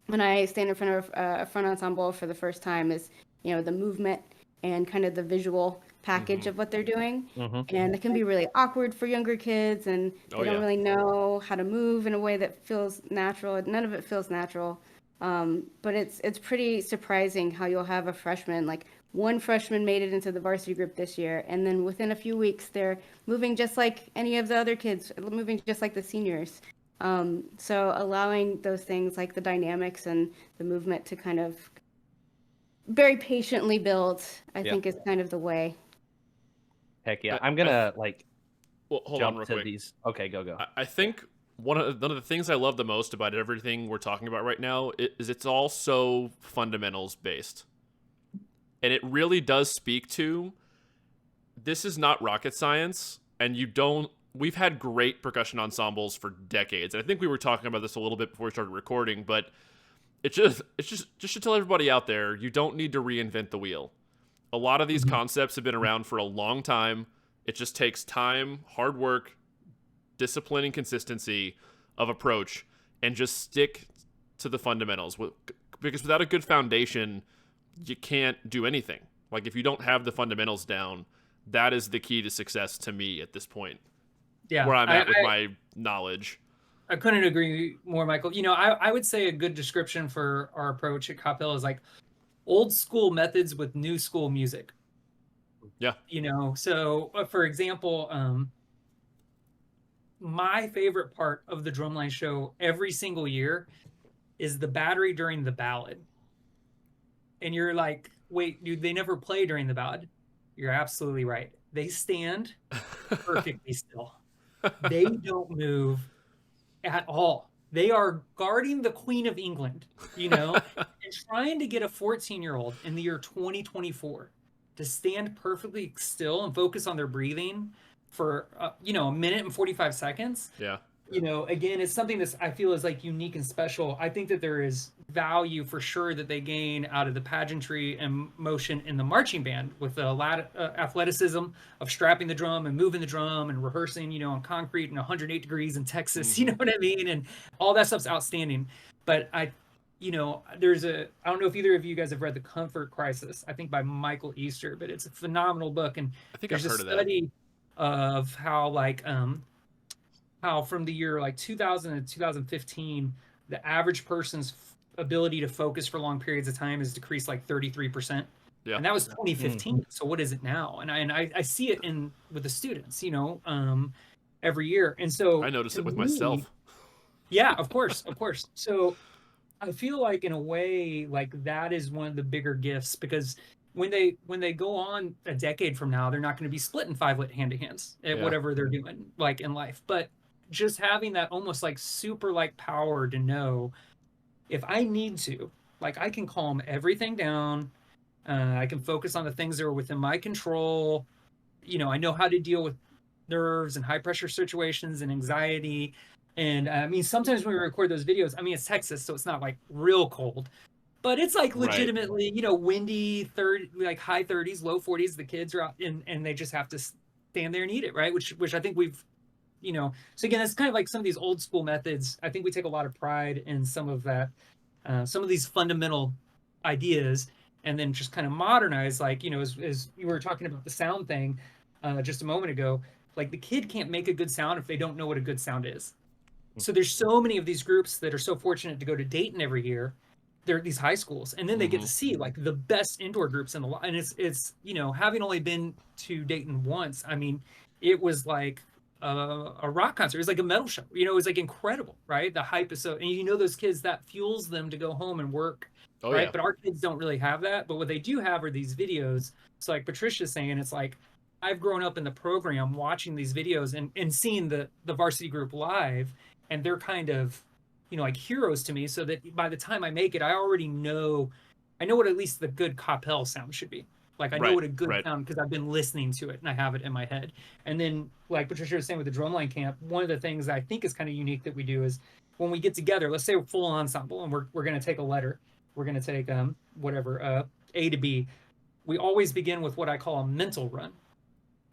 when I stand in front of a front ensemble for the first time is, the movement and kind of the visual package of what they're doing. And it can be really awkward for younger kids, and they don't really know how to move in a way that feels natural. None of it feels natural. But it's pretty surprising how you'll have a freshman, like one freshman made it into the varsity group this year, and then within a few weeks they're moving just like any of the other kids, moving just like the seniors. So allowing those things like the dynamics and the movement to kind of very patiently build, I think is kind of the way. Heck yeah. I'm gonna hold on real quick. These. Okay, go. I think one of the things I love the most about everything we're talking about right now is it's all so fundamentals based. And it really does speak to, this is not rocket science, and we've had great percussion ensembles for decades. And I think we were talking about this a little bit before we started recording, but it's just to tell everybody out there, you don't need to reinvent the wheel. A lot of these concepts have been around for a long time. It just takes time, hard work, discipline, and consistency of approach, and just stick to the fundamentals. Because without a good foundation, you can't do anything. Like if you don't have the fundamentals down, that is the key to success to me at this point. Yeah, where I'm at with my knowledge. I couldn't agree more, Michael. I would say a good description for our approach at Coppell is like old school methods with new school music. Yeah. So for example, my favorite part of the Drumline show every single year is the battery during the ballad. And you're like, wait, dude, they never play during the ballad. You're absolutely right. They stand perfectly still. They don't move at all. They are guarding the Queen of England, and trying to get a 14-year-old in the year 2024 to stand perfectly still and focus on their breathing for, a minute and 45 seconds. Yeah. Again, it's something that I feel is like unique and special. I think that there is value for sure that they gain out of the pageantry and motion in the marching band with the athleticism of strapping the drum and moving the drum and rehearsing, on concrete and 108 degrees in Texas, you know what I mean? And all that stuff's outstanding. But I don't know if either of you guys have read The Comfort Crisis, I think by Michael Easter, but it's a phenomenal book. And I think I've heard of that. Study of how from the year 2000 to 2015, the average person's ability to focus for long periods of time has decreased 33%. Yeah. And that was 2015. So what is it now? And I see it with the students, every year. And so I notice it with myself. Yeah, of course. So I feel like in a way, that is one of the bigger gifts, because when they go on a decade from now, they're not going to be splitting 5-lit hand-to-hands at whatever they're doing in life. But just having that almost super power to know if I need to, I can calm everything down. I can focus on the things that are within my control. I know how to deal with nerves and high pressure situations and anxiety. And sometimes when we record those videos, it's Texas, so it's not real cold, but it's legitimately, windy, high 30s, low 40s. The kids are out and they just have to stand there and eat it. Right. Which I think we've, so again, it's kind of some of these old school methods. I think we take a lot of pride in some of that, some of these fundamental ideas, and then just kind of modernize, as you were talking about the sound thing just a moment ago, the kid can't make a good sound if they don't know what a good sound is. So there's so many of these groups that are so fortunate to go to Dayton every year. They're at these high schools, and then they get to see like the best indoor groups in the and it's having only been to Dayton once. I mean, it was like a rock concert. It was like a metal show. It was like incredible, right? The hype is so, and those kids, that fuels them to go home and work. Oh, right. Yeah. But our kids don't really have that. But what they do have are these videos. So like Patricia's saying, it's like I've grown up in the program watching these videos and seeing the varsity group live, and they're kind of like heroes to me, so that by the time I make it, I already know what at least the good Coppell sound should be. Like I know what a good sound, because I've been listening to it and I have it in my head. And then like Patricia was saying with the Drumline camp, one of the things I think is kind of unique that we do is when we get together, let's say we're full ensemble and we're going to take a letter. We're going to take A to B. We always begin with what I call a mental run,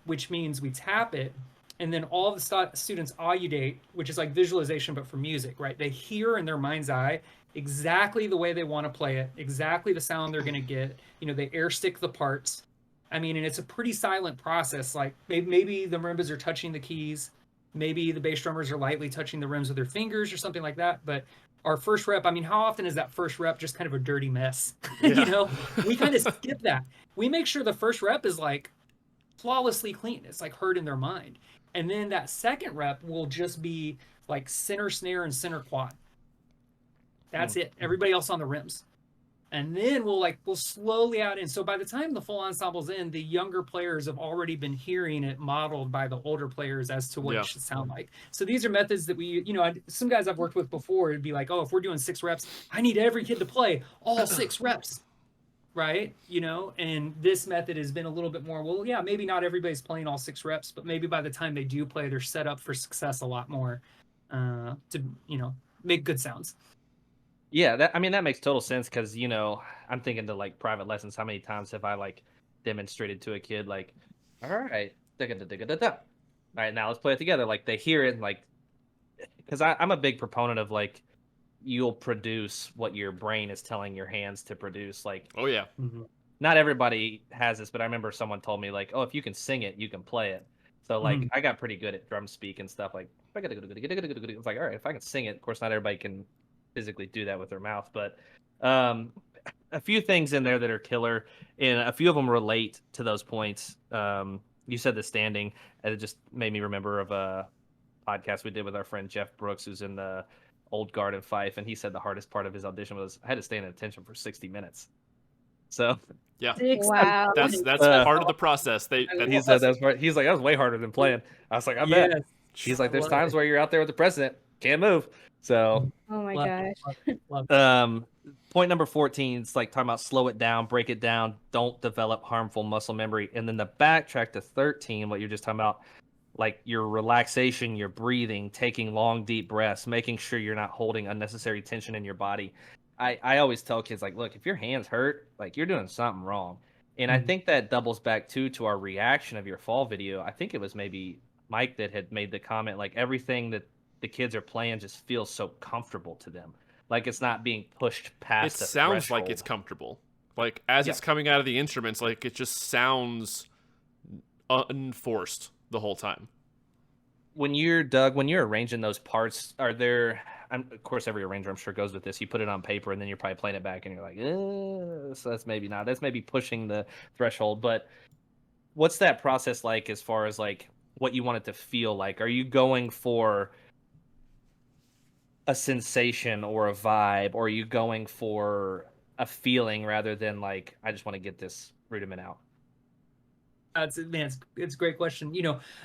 which means we tap it, and then all the students audate, which is like visualization, but for music, right? They hear in their mind's eye exactly the way they want to play it, exactly the sound they're going to get. They air stick the parts. I mean, and it's a pretty silent process. Like maybe the marimbas are touching the keys. Maybe the bass drummers are lightly touching the rims with their fingers or something like that. But our first rep, I mean, how often is that first rep just kind of a dirty mess? Yeah. We kind of skip that. We make sure the first rep is like flawlessly clean. It's like heard in their mind. And then that second rep will just be like center snare and center quad. That's it. Everybody else on the rims. And then we'll slowly add in. So by the time the full ensemble's in, the younger players have already been hearing it modeled by the older players as to what it should sound like. So these are methods that we, some guys I've worked with before, it'd be like, oh, if we're doing 6 reps, I need every kid to play all 6 reps. Right. And this method has been a little bit more, well, yeah, maybe not everybody's playing all 6 reps, but maybe by the time they do play, they're set up for success a lot more to, make good sounds. Yeah, that makes total sense, because I'm thinking to like private lessons. How many times have I like demonstrated to a kid like, all right, all right, now let's play it together. Like they hear it, like, because I'm a big proponent of like, you'll produce what your brain is telling your hands to produce. Like, oh yeah, not everybody has this, but I remember someone told me like, oh, if you can sing it, you can play it. So like, I got pretty good at drum speak and stuff. Like, it's like, all right, if I can sing it, of course, not everybody can physically do that with their mouth, but a few things in there that are killer, and a few of them relate to those points. You said the standing, and it just made me remember of a podcast we did with our friend Jeff Brooks, who's in the old guard in Fife, and he said the hardest part of his audition was I had to stand at attention for 60 minutes. So yeah, wow, that's part of the process. He said that's part. He's like, that was way harder than playing. I was like, I bet. He's like, there's times where you're out there with the president, can't move. So oh my gosh. Point number 14 is like talking about slow it down, break it down, don't develop harmful muscle memory. And then the backtrack to 13, what you're just talking about, like your relaxation, your breathing, taking long, deep breaths, making sure you're not holding unnecessary tension in your body. I always tell kids, like, look, if your hands hurt, like you're doing something wrong. And I think that doubles back to our reaction of your fall video. I think it was maybe Mike that had made the comment, like everything that the kids are playing just feels so comfortable to them. Like it's not being pushed past the threshold. It sounds like it's comfortable. Like as it's coming out of the instruments, like it just sounds unforced the whole time. When you're arranging those parts, are there, of course every arranger I'm sure goes with this, you put it on paper and then you're probably playing it back and you're like, so that's maybe pushing the threshold. But what's that process like as far as like what you want it to feel like? Are you going for a sensation or a vibe, or are you going for a feeling rather than like, I just want to get this rudiment out? It's a great question.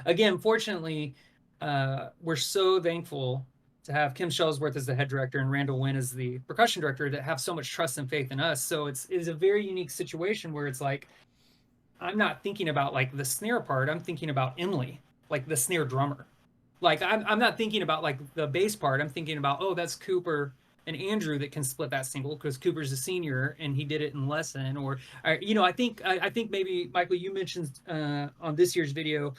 Again, fortunately, we're so thankful to have Kim Shellsworth as the head director and Randall Wynn as the percussion director that have so much trust and faith in us. So it is a very unique situation where it's like, I'm not thinking about like the snare part. I'm thinking about Emily, like the snare drummer. Like I'm not thinking about like the bass part. I'm thinking about, oh, that's Cooper and Andrew that can split that single because Cooper's a senior and he did it in lesson. Or, I think maybe Michael, you mentioned on this year's video,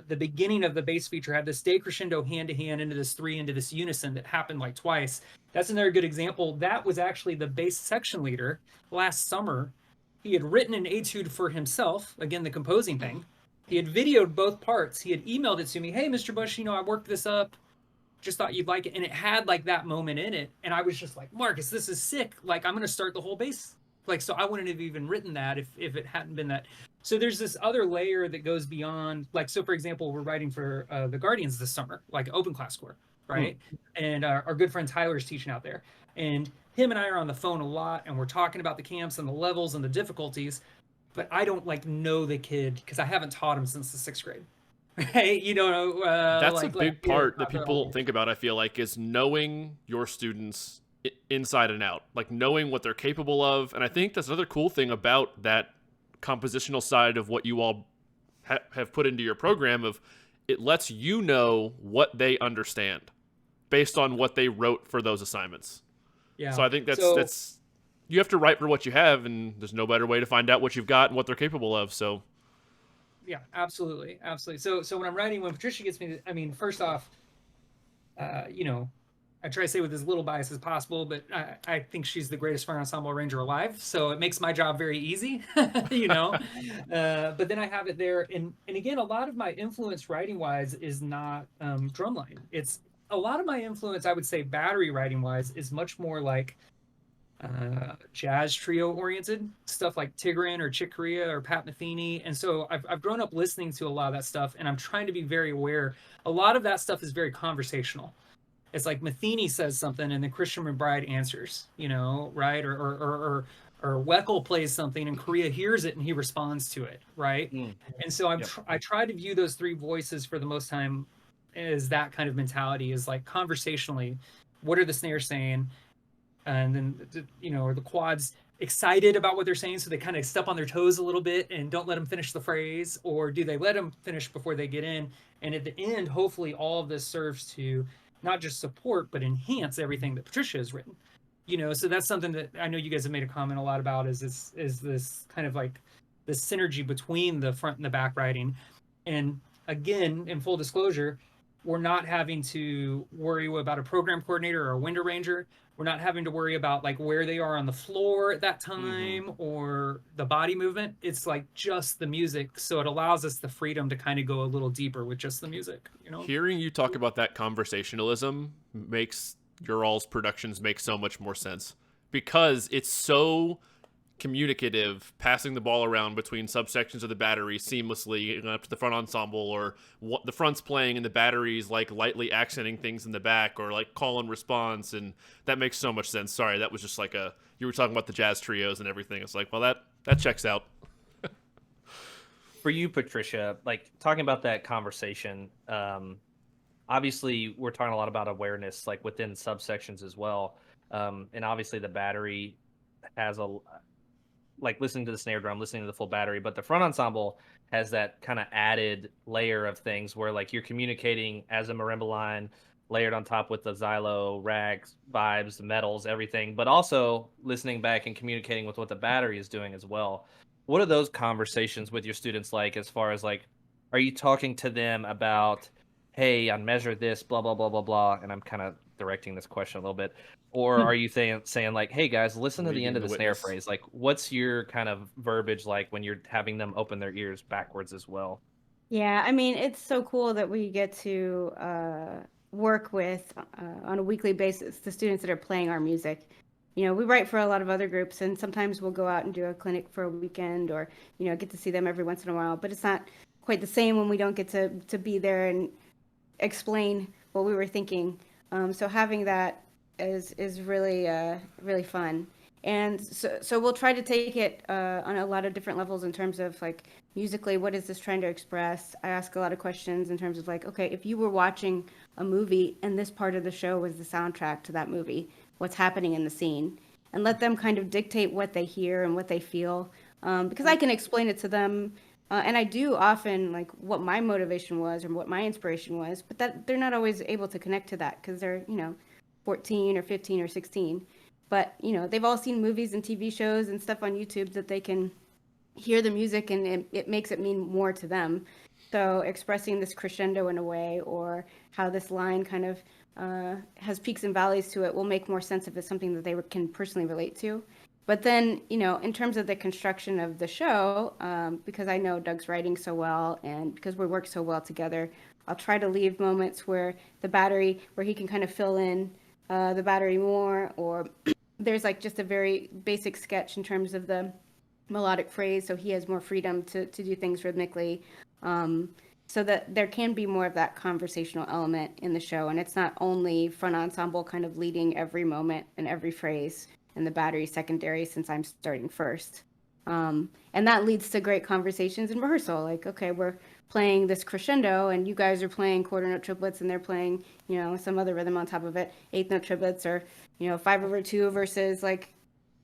the beginning of the bass feature had this decrescendo hand to hand into this 3 into this unison that happened like twice. That's another good example. That was actually the bass section leader last summer. He had written an etude for himself, again, the composing thing. He had videoed both parts. He had emailed it to me. Hey, Mr. Bush, I worked this up. just thought you'd like it. And it had like that moment in it. And I was just like, Marcus, this is sick. Like, I'm going to start the whole bass. Like, so I wouldn't have even written that if it hadn't been that. So there's this other layer that goes beyond, like, so for example, we're writing for the Guardians this summer, like open class score, right? And our good friend Tyler's teaching out there. And him and I are on the phone a lot, and we're talking about the camps and the levels and the difficulties, but I don't like know the kid because I haven't taught him since the 6th grade. Right? You know, that's like, a big part that people don't think about, I feel like, is knowing your students inside and out, like knowing what they're capable of. And I think that's another cool thing about that compositional side of what you all have put into your program, of it lets you know what they understand based on what they wrote for those assignments. Yeah. So I think that's you have to write for what you have, and there's no better way to find out what you've got and what they're capable of. So yeah, absolutely. So when I'm writing, when Patricia gets me, I mean, first off, you know, I try to say with as little bias as possible, but I think she's the greatest fire ensemble arranger alive. So it makes my job very easy, you know. But then I have it there, and again, a lot of my influence writing wise is not Drumline. It's a lot of my influence, I would say, battery writing wise, is much more like jazz trio oriented stuff, like Tigran or Chick Corea or Pat Metheny. And so I've grown up listening to a lot of that stuff, and I'm trying to be very aware. A lot of that stuff is very conversational. It's like Metheny says something and then Christian McBride answers, you know, right? Or Weckl plays something and Korea hears it and he responds to it, right? And so I try to view those three voices for the most time as that kind of mentality, is like conversationally, what are the snares saying? And then, you know, are the quads excited about what they're saying, so they kind of step on their toes a little bit and don't let them finish the phrase? Or do they let them finish before they get in? And at the end, hopefully all of this serves to not just support, but enhance everything that Patricia has written. You know, so that's something that I know you guys have made a comment a lot about, is this kind of like this synergy between the front and the back writing. And again, in full disclosure, we're not having to worry about a program coordinator or a wind arranger. We're not having to worry about like where they are on the floor at that time or the body movement. It's like just the music. So it allows us the freedom to kind of go a little deeper with just the music, you know? Hearing you talk about that conversationalism makes your all's productions make so much more sense, because it's so communicative, passing the ball around between subsections of the battery seamlessly up to the front ensemble, or what the front's playing and the battery's like lightly accenting things in the back, or like call and response, and that makes so much sense. Sorry, that was just like you were talking about the jazz trios and everything. It's like, well, that checks out. For you, Patricia, like talking about that conversation, obviously we're talking a lot about awareness, like within subsections as well. And obviously the battery has like listening to the snare drum, listening to the full battery, but the front ensemble has that kind of added layer of things where like you're communicating as a marimba line layered on top with the xylo, rags, vibes, the metals, everything, but also listening back and communicating with what the battery is doing as well. What are those conversations with your students like, as far as like, are you talking to them about, hey, on measure this, blah, blah, blah, blah, blah, and I'm kind of directing this question a little bit, or are you saying like, hey guys, listen to the end of the snare phrase? Like, what's your kind of verbiage like when you're having them open their ears backwards as well? Yeah, I mean, it's so cool that we get to work with on a weekly basis the students that are playing our music. You know, we write for a lot of other groups, and sometimes we'll go out and do a clinic for a weekend, or, you know, get to see them every once in a while. But it's not quite the same when we don't get to be there and explain what we were thinking. So having that is really really fun. And so we'll try to take it on a lot of different levels in terms of like musically, what is this trying to express? I ask a lot of questions in terms of like, okay, if you were watching a movie and this part of the show was the soundtrack to that movie, what's happening in the scene? And let them kind of dictate what they hear and what they feel, because I can explain it to them. And I do often like what my motivation was or what my inspiration was, but that they're not always able to connect to that because they're, you know, 14 or 15 or 16. But, you know, they've all seen movies and TV shows and stuff on YouTube that they can hear the music, and it makes it mean more to them. So expressing this crescendo in a way, or how this line kind of has peaks and valleys to it, will make more sense if it's something that they can personally relate to. But then, in terms of the construction of the show, because I know Doug's writing so well and because we work so well together, I'll try to leave moments where where he can kind of fill in the battery more, or there's like just a very basic sketch in terms of the melodic phrase, so he has more freedom to do things rhythmically. So that there can be more of that conversational element in the show, and it's not only front ensemble kind of leading every moment and every phrase, and the battery secondary since I'm starting first. And that leads to great conversations in rehearsal. Like, okay, we're playing this crescendo, and you guys are playing quarter note triplets, and they're playing, some other rhythm on top of it, eighth note triplets, or 5/2 versus like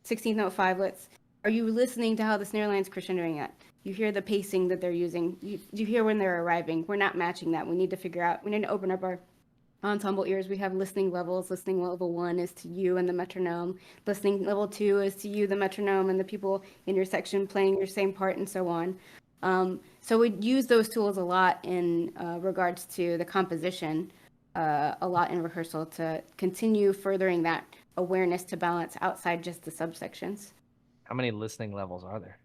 16th note fivelets. Are you listening to how the snare line's crescendoing at? You hear the pacing that they're using. You hear when they're arriving. We're not matching that. We need to open up our ensemble ears. We have listening levels. Listening level 1 is to you and the metronome. Listening level 2 is to you, the metronome, and the people in your section playing your same part, and so on. So we use those tools a lot in regards to the composition, a lot in rehearsal to continue furthering that awareness to balance outside just the subsections. How many listening levels are there?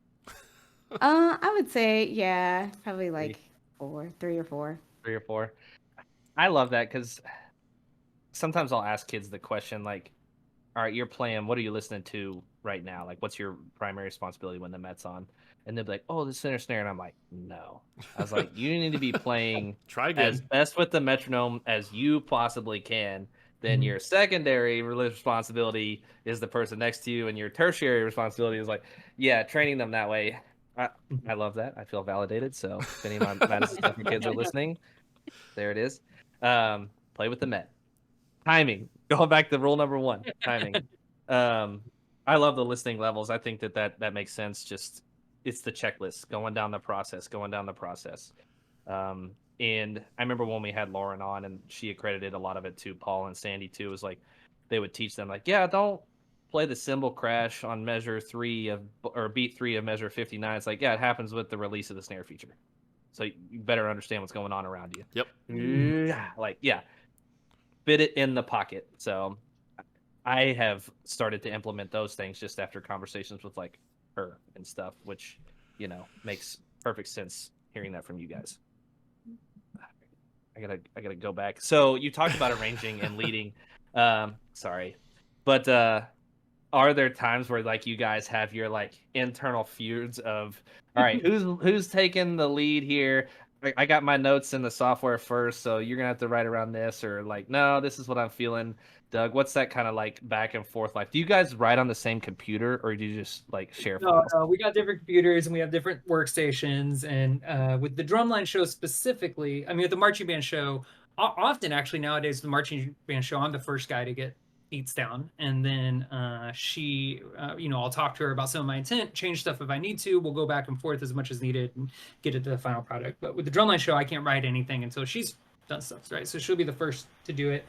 I would say, yeah, probably like 3 or 4. 3 or 4. I love that because sometimes I'll ask kids the question like, all right, you're playing, what are you listening to right now? Like, what's your primary responsibility when the Met's on? And they'll be like, oh, the center snare. And I'm like, no. I was like, you need to be playing as best with the metronome as you possibly can. Then your secondary responsibility is the person next to you, and your tertiary responsibility is like, training them that way. I love that. I feel validated. So if any of my Madison Central kids are listening, there it is. Play with the Met. Timing. Going back to rule number 1, timing. I love the listening levels. I think that makes sense. Just it's the checklist, going down the process. And I remember when we had Lauren on, and she accredited a lot of it to Paul and Sandy too. It was like they would teach them like, don't play the cymbal crash on measure 3 or beat 3 of measure 59. It's like, it happens with the release of the snare feature. So you better understand what's going on around you. Yep. Fit it in the pocket. So I have started to implement those things just after conversations with like her and stuff, which, makes perfect sense hearing that from you guys. I gotta go back. So you talked about arranging and leading. Sorry, but are there times where like you guys have your like internal feuds of, all right, who's taking the lead here? I got my notes in the software first, so you're gonna have to write around this, or like, no, this is what I'm feeling. Doug, what's that kind of like back and forth like? Do you guys write on the same computer, or do you just like share files? No, we got different computers and we have different workstations. And with the Drumline show specifically, I mean, with the marching band show, often actually nowadays, the marching band show, I'm the first guy to get beats down. And then she, I'll talk to her about some of my intent, change stuff if I need to. We'll go back and forth as much as needed and get it to the final product. But with the Drumline show, I can't write anything until she's done stuff, right? So she'll be the first to do it.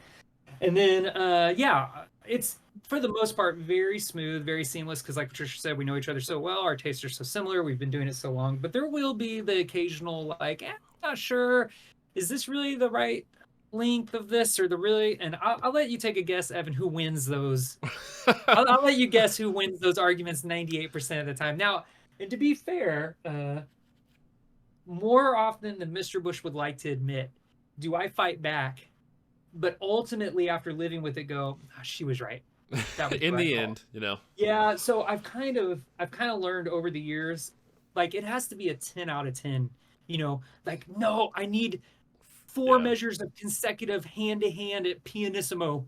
And then, it's for the most part very smooth, very seamless, because like Patricia said, we know each other so well. Our tastes are so similar. We've been doing it so long. But there will be the occasional like, I'm not sure. Is this really the right length of this or the really? And I'll let you take a guess, Evan, who wins those. I'll let you guess who wins those arguments 98% of the time. Now, and to be fair, more often than Mr. Bush would like to admit, do I fight back? But ultimately, after living with it, she was right. That was in the call. end, Yeah. So I've kind of learned over the years, like it has to be a 10 out of 10. Like no, I need 4 measures of consecutive hand to hand at pianissimo.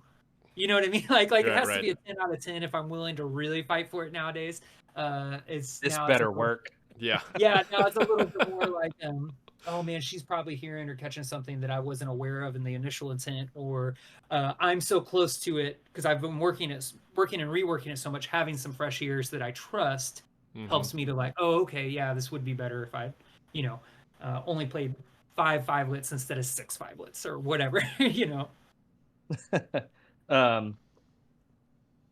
You know what I mean? Like it has to be a 10 out of 10 if I'm willing to really fight for it nowadays. It's better work. Yeah. Yeah. Now it's a little bit more like oh man, she's probably hearing or catching something that I wasn't aware of in the initial intent, or I'm so close to it because I've been working and reworking it so much. Having some fresh ears that I trust helps me to like, oh, okay, yeah, this would be better if I, only played 5 5-lets instead of 6 5-lets or whatever,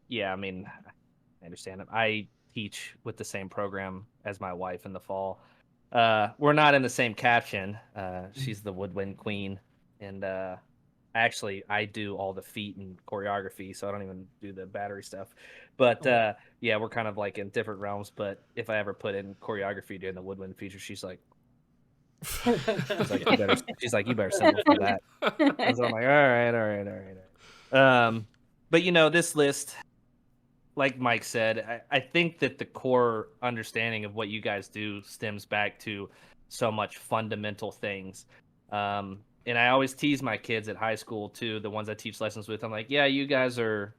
Yeah, I mean, I understand it. I teach with the same program as my wife in the fall. We're not in the same caption. She's the woodwind queen, and I do all the feet and choreography, so I don't even do the battery stuff. But yeah, we're kind of like in different realms. But if I ever put in choreography during the woodwind feature, she's like, you better settle for that. And so I'm like, all right. But this list, like Mike said, I think that the core understanding of what you guys do stems back to so much fundamental things. And I always tease my kids at high school too, the ones I teach lessons with. I'm like, yeah, you guys are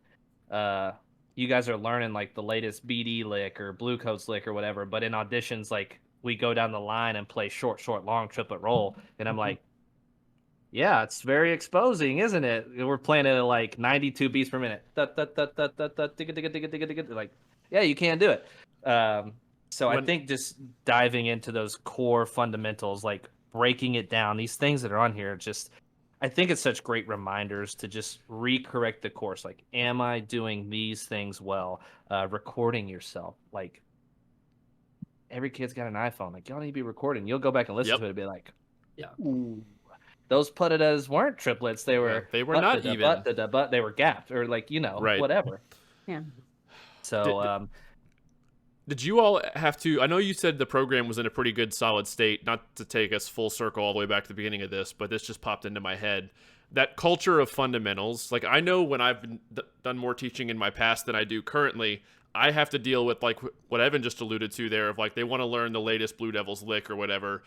learning like the latest BD lick or Blue Coats lick or whatever. But in auditions, like we go down the line and play short, long triplet roll, and I'm like, yeah, it's very exposing, isn't it? We're playing it at like 92 beats per minute. Like, yeah, you can't do it. So I think just diving into those core fundamentals, like breaking it down, these things that are on here, I think it's such great reminders to just recorrect the course. Like, am I doing these things well? Recording yourself. Like, every kid's got an iPhone. Like, y'all need to be recording. You'll go back and listen to it and be like, yeah. Ooh. Those puttitas weren't triplets. They were not even. But they were gapped or like, right. Whatever. Yeah. So did you all have to, I know you said the program was in a pretty good solid state, not to take us full circle all the way back to the beginning of this, but this just popped into my head. That culture of fundamentals, like I know when I've done more teaching in my past than I do currently, I have to deal with like what Evan just alluded to there of like they want to learn the latest Blue Devils lick or whatever.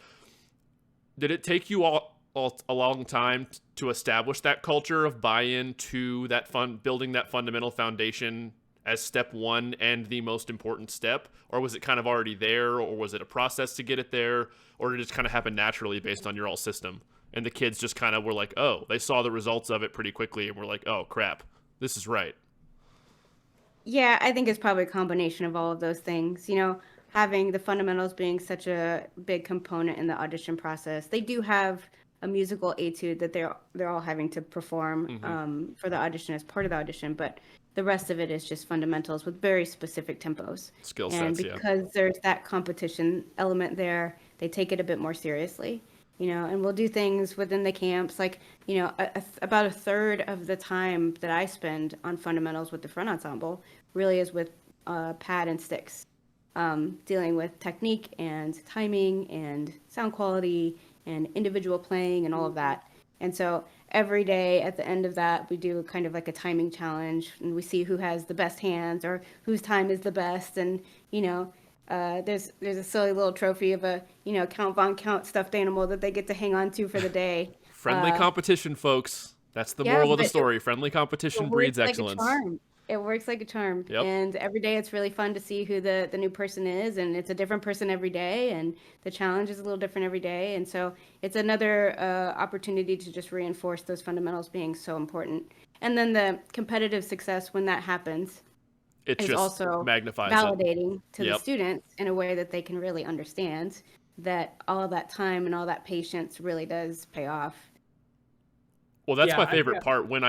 Did it take you all a long time to establish that culture of buy-in to that building that fundamental foundation as step one and the most important step? Or was it kind of already there, or was it a process to get it there, or did it just kind of happen naturally based on your all system? And the kids just kind of were like, oh, they saw the results of it pretty quickly and were like, oh crap, this is right. Yeah, I think it's probably a combination of all of those things. Having the fundamentals being such a big component in the audition process. They do have a musical etude that they're all having to perform for the audition as part of the audition, but the rest of it is just fundamentals with very specific tempos. Skill sets, and because there's that competition element there, they take it a bit more seriously. And we'll do things within the camps, like, about a third of the time that I spend on fundamentals with the front ensemble really is with pad and sticks, dealing with technique and timing and sound quality and individual playing and all of that. And so every day at the end of that, we do kind of like a timing challenge, and we see who has the best hands or whose time is the best. And, there's a silly little trophy of a, Count Von Count stuffed animal that they get to hang on to for the day. Friendly competition, folks. That's the moral of the story. Friendly competition breeds excellence. It works like a charm. Yep. And every day it's really fun to see who the new person is, and it's a different person every day, and the challenge is a little different every day. And so it's another opportunity to just reinforce those fundamentals being so important. And then the competitive success when that happens it is just also magnifies validating to Yep. the students in a way that they can really understand that all of that time and all that patience really does pay off. Well, that's my favorite part. When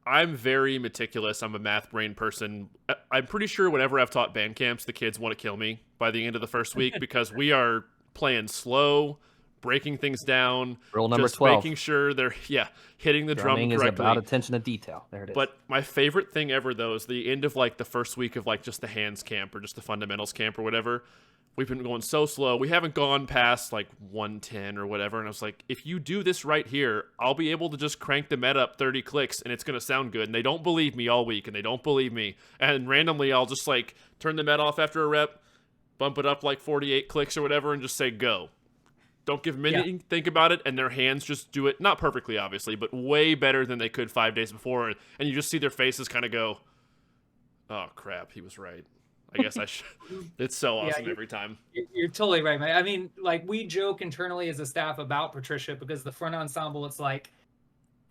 I'm very meticulous. I'm a math brain person. I'm pretty sure whenever I've taught band camps, the kids want to kill me by the end of the first week because we are playing slow, breaking things down. Rule number just 12. Making sure they're hitting the drum correctly. Drumming is about attention to detail. There it is. But my favorite thing ever, though, is the end of like the first week of like just the hands camp or just the fundamentals camp or whatever. We've been going so slow. We haven't gone past like 110 or whatever. And I was like, if you do this right here, I'll be able to just crank the med up 30 clicks and it's going to sound good. And they don't believe me all week and they don't believe me. And randomly, I'll just like turn the med off after a rep, bump it up like 48 clicks or whatever, and just say go. Don't give them anything to think about it. And their hands just do it. Not perfectly, obviously, but way better than they could 5 days before. And you just see their faces kind of go, oh, crap, he was right. I guess I should. It's so awesome every time. You're totally right, man. I mean, like we joke internally as a staff about Patricia because the front ensemble, it's like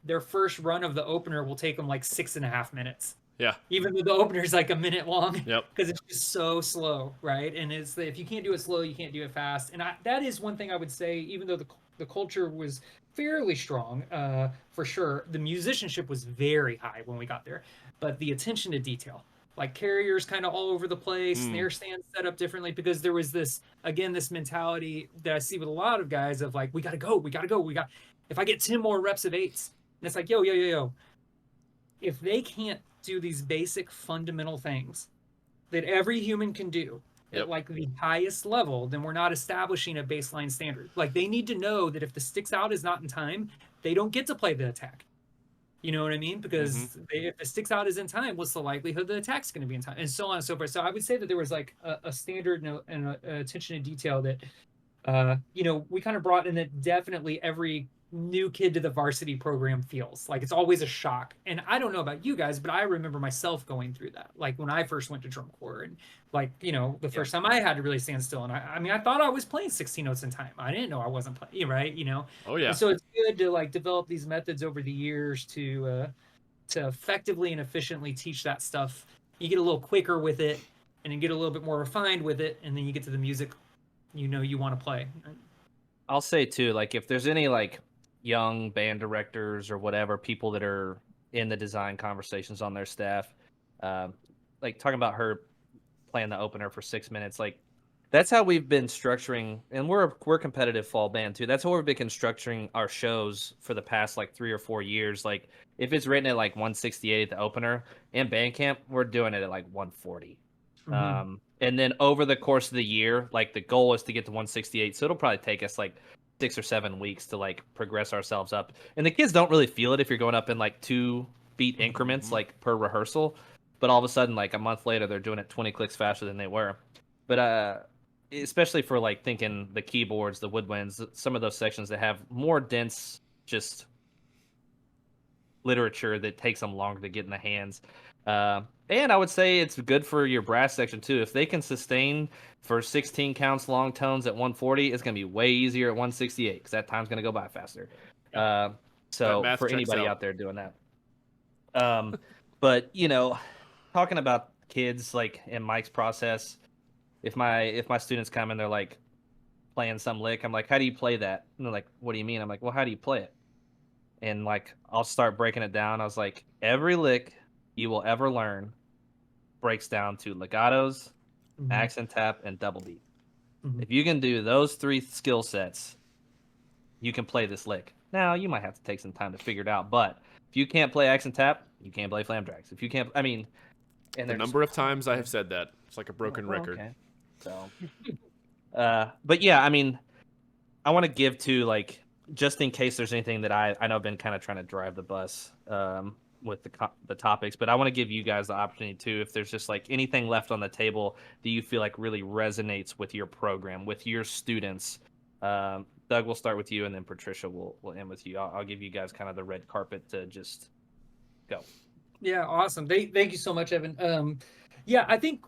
their first run of the opener will take them like 6.5 minutes. Yeah. Even though the opener is like a minute long. Yep. Because it's just so slow, right? And if you can't do it slow, you can't do it fast. And that is one thing I would say, even though the culture was fairly strong, for sure, the musicianship was very high when we got there. But the attention to detail. Like carriers kind of all over the place, snare stands set up differently because there was this mentality that I see with a lot of guys of like, we got to go. If I get 10 more reps of 8s, it's like, yo. If they can't do these basic fundamental things that every human can do at like the highest level, then we're not establishing a baseline standard. Like they need to know that if the sticks out is not in time, they don't get to play the attack. You know what I mean? Because if the sticks out is in time, what's the likelihood the attack's going to be in time, and so on and so forth. So I would say that there was like a standard and a attention to detail that, we kind of brought in that definitely every new kid to the varsity program feels like. It's always a shock. And I don't know about you guys, but I remember myself going through that. Like when I first went to drum corps, and like, the first time I had to really stand still. And I thought I was playing 16 notes in time. I didn't know I wasn't playing, right? Oh yeah. And so it's good to like develop these methods over the years to effectively and efficiently teach that stuff. You get a little quicker with it, and you get a little bit more refined with it, and then you get to the music you want to play. I'll say too, like if there's any like young band directors or whatever, people that are in the design conversations on their staff, like talking about her playing the opener for 6 minutes, like that's how we've been structuring, and we're a competitive fall band too. That's how we've been constructing our shows for the past like 3 or 4 years. Like if it's written at like 168 at the opener, in band camp we're doing it at like 140. And then over the course of the year, like the goal is to get to 168. So it'll probably take us like 6 or 7 weeks to like progress ourselves up. And the kids don't really feel it if you're going up in like 2 beat increments, like per rehearsal. But all of a sudden, like a month later, they're doing it 20 clicks faster than they were. But especially for like thinking the keyboards, the woodwinds, some of those sections that have more dense, just literature that takes them longer to get in the hands. And I would say it's good for your brass section too. If they can sustain for 16 counts long tones at 140, it's going to be way easier at 168 because that time's going to go by faster. So for anybody out there doing that. But talking about kids like in Mike's process, if my students come and they're like playing some lick, I'm like, how do you play that? And they're like, what do you mean? I'm like, well, how do you play it? And like I'll start breaking it down. I was like, every lick you will ever learn breaks down to legatos, accent tap, and double beat. If you can do those 3 skill sets, you can play this lick. Now, you might have to take some time to figure it out, but if you can't play accent tap, you can't play flam drags. If you can't, and the number of times I have said that, it's like a broken record. Okay. So, but yeah, I want to give to like, just in case there's anything that I know I've been kind of trying to drive the bus with the topics, but I want to give you guys the opportunity too, if there's just like anything left on the table that you feel like really resonates with your program, with your students. Doug, we'll start with you, and then Patricia will end with you. I'll give you guys kind of the red carpet to just go. Yeah, awesome. Thank you so much, Evan. I think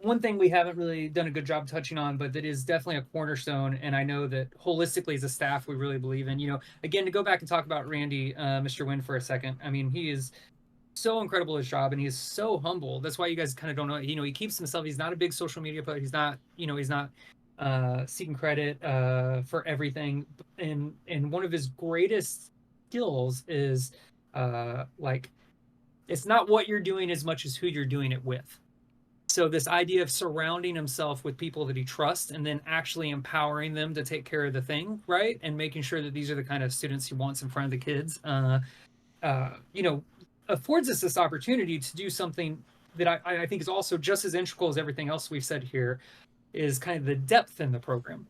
one thing we haven't really done a good job touching on, but that is definitely a cornerstone, and I know that holistically as a staff we really believe in. Again, to go back and talk about Randy, Mr. Wynn for a second. He is so incredible at his job, and he is so humble. That's why you guys kind of don't know. He keeps himself. He's not a big social media player. He's not. He's not seeking credit for everything. And one of his greatest skills is it's not what you're doing as much as who you're doing it with. So this idea of surrounding himself with people that he trusts and then actually empowering them to take care of the thing, right? And making sure that these are the kind of students he wants in front of the kids, affords us this opportunity to do something that I think is also just as integral as everything else we've said here, is kind of the depth in the program.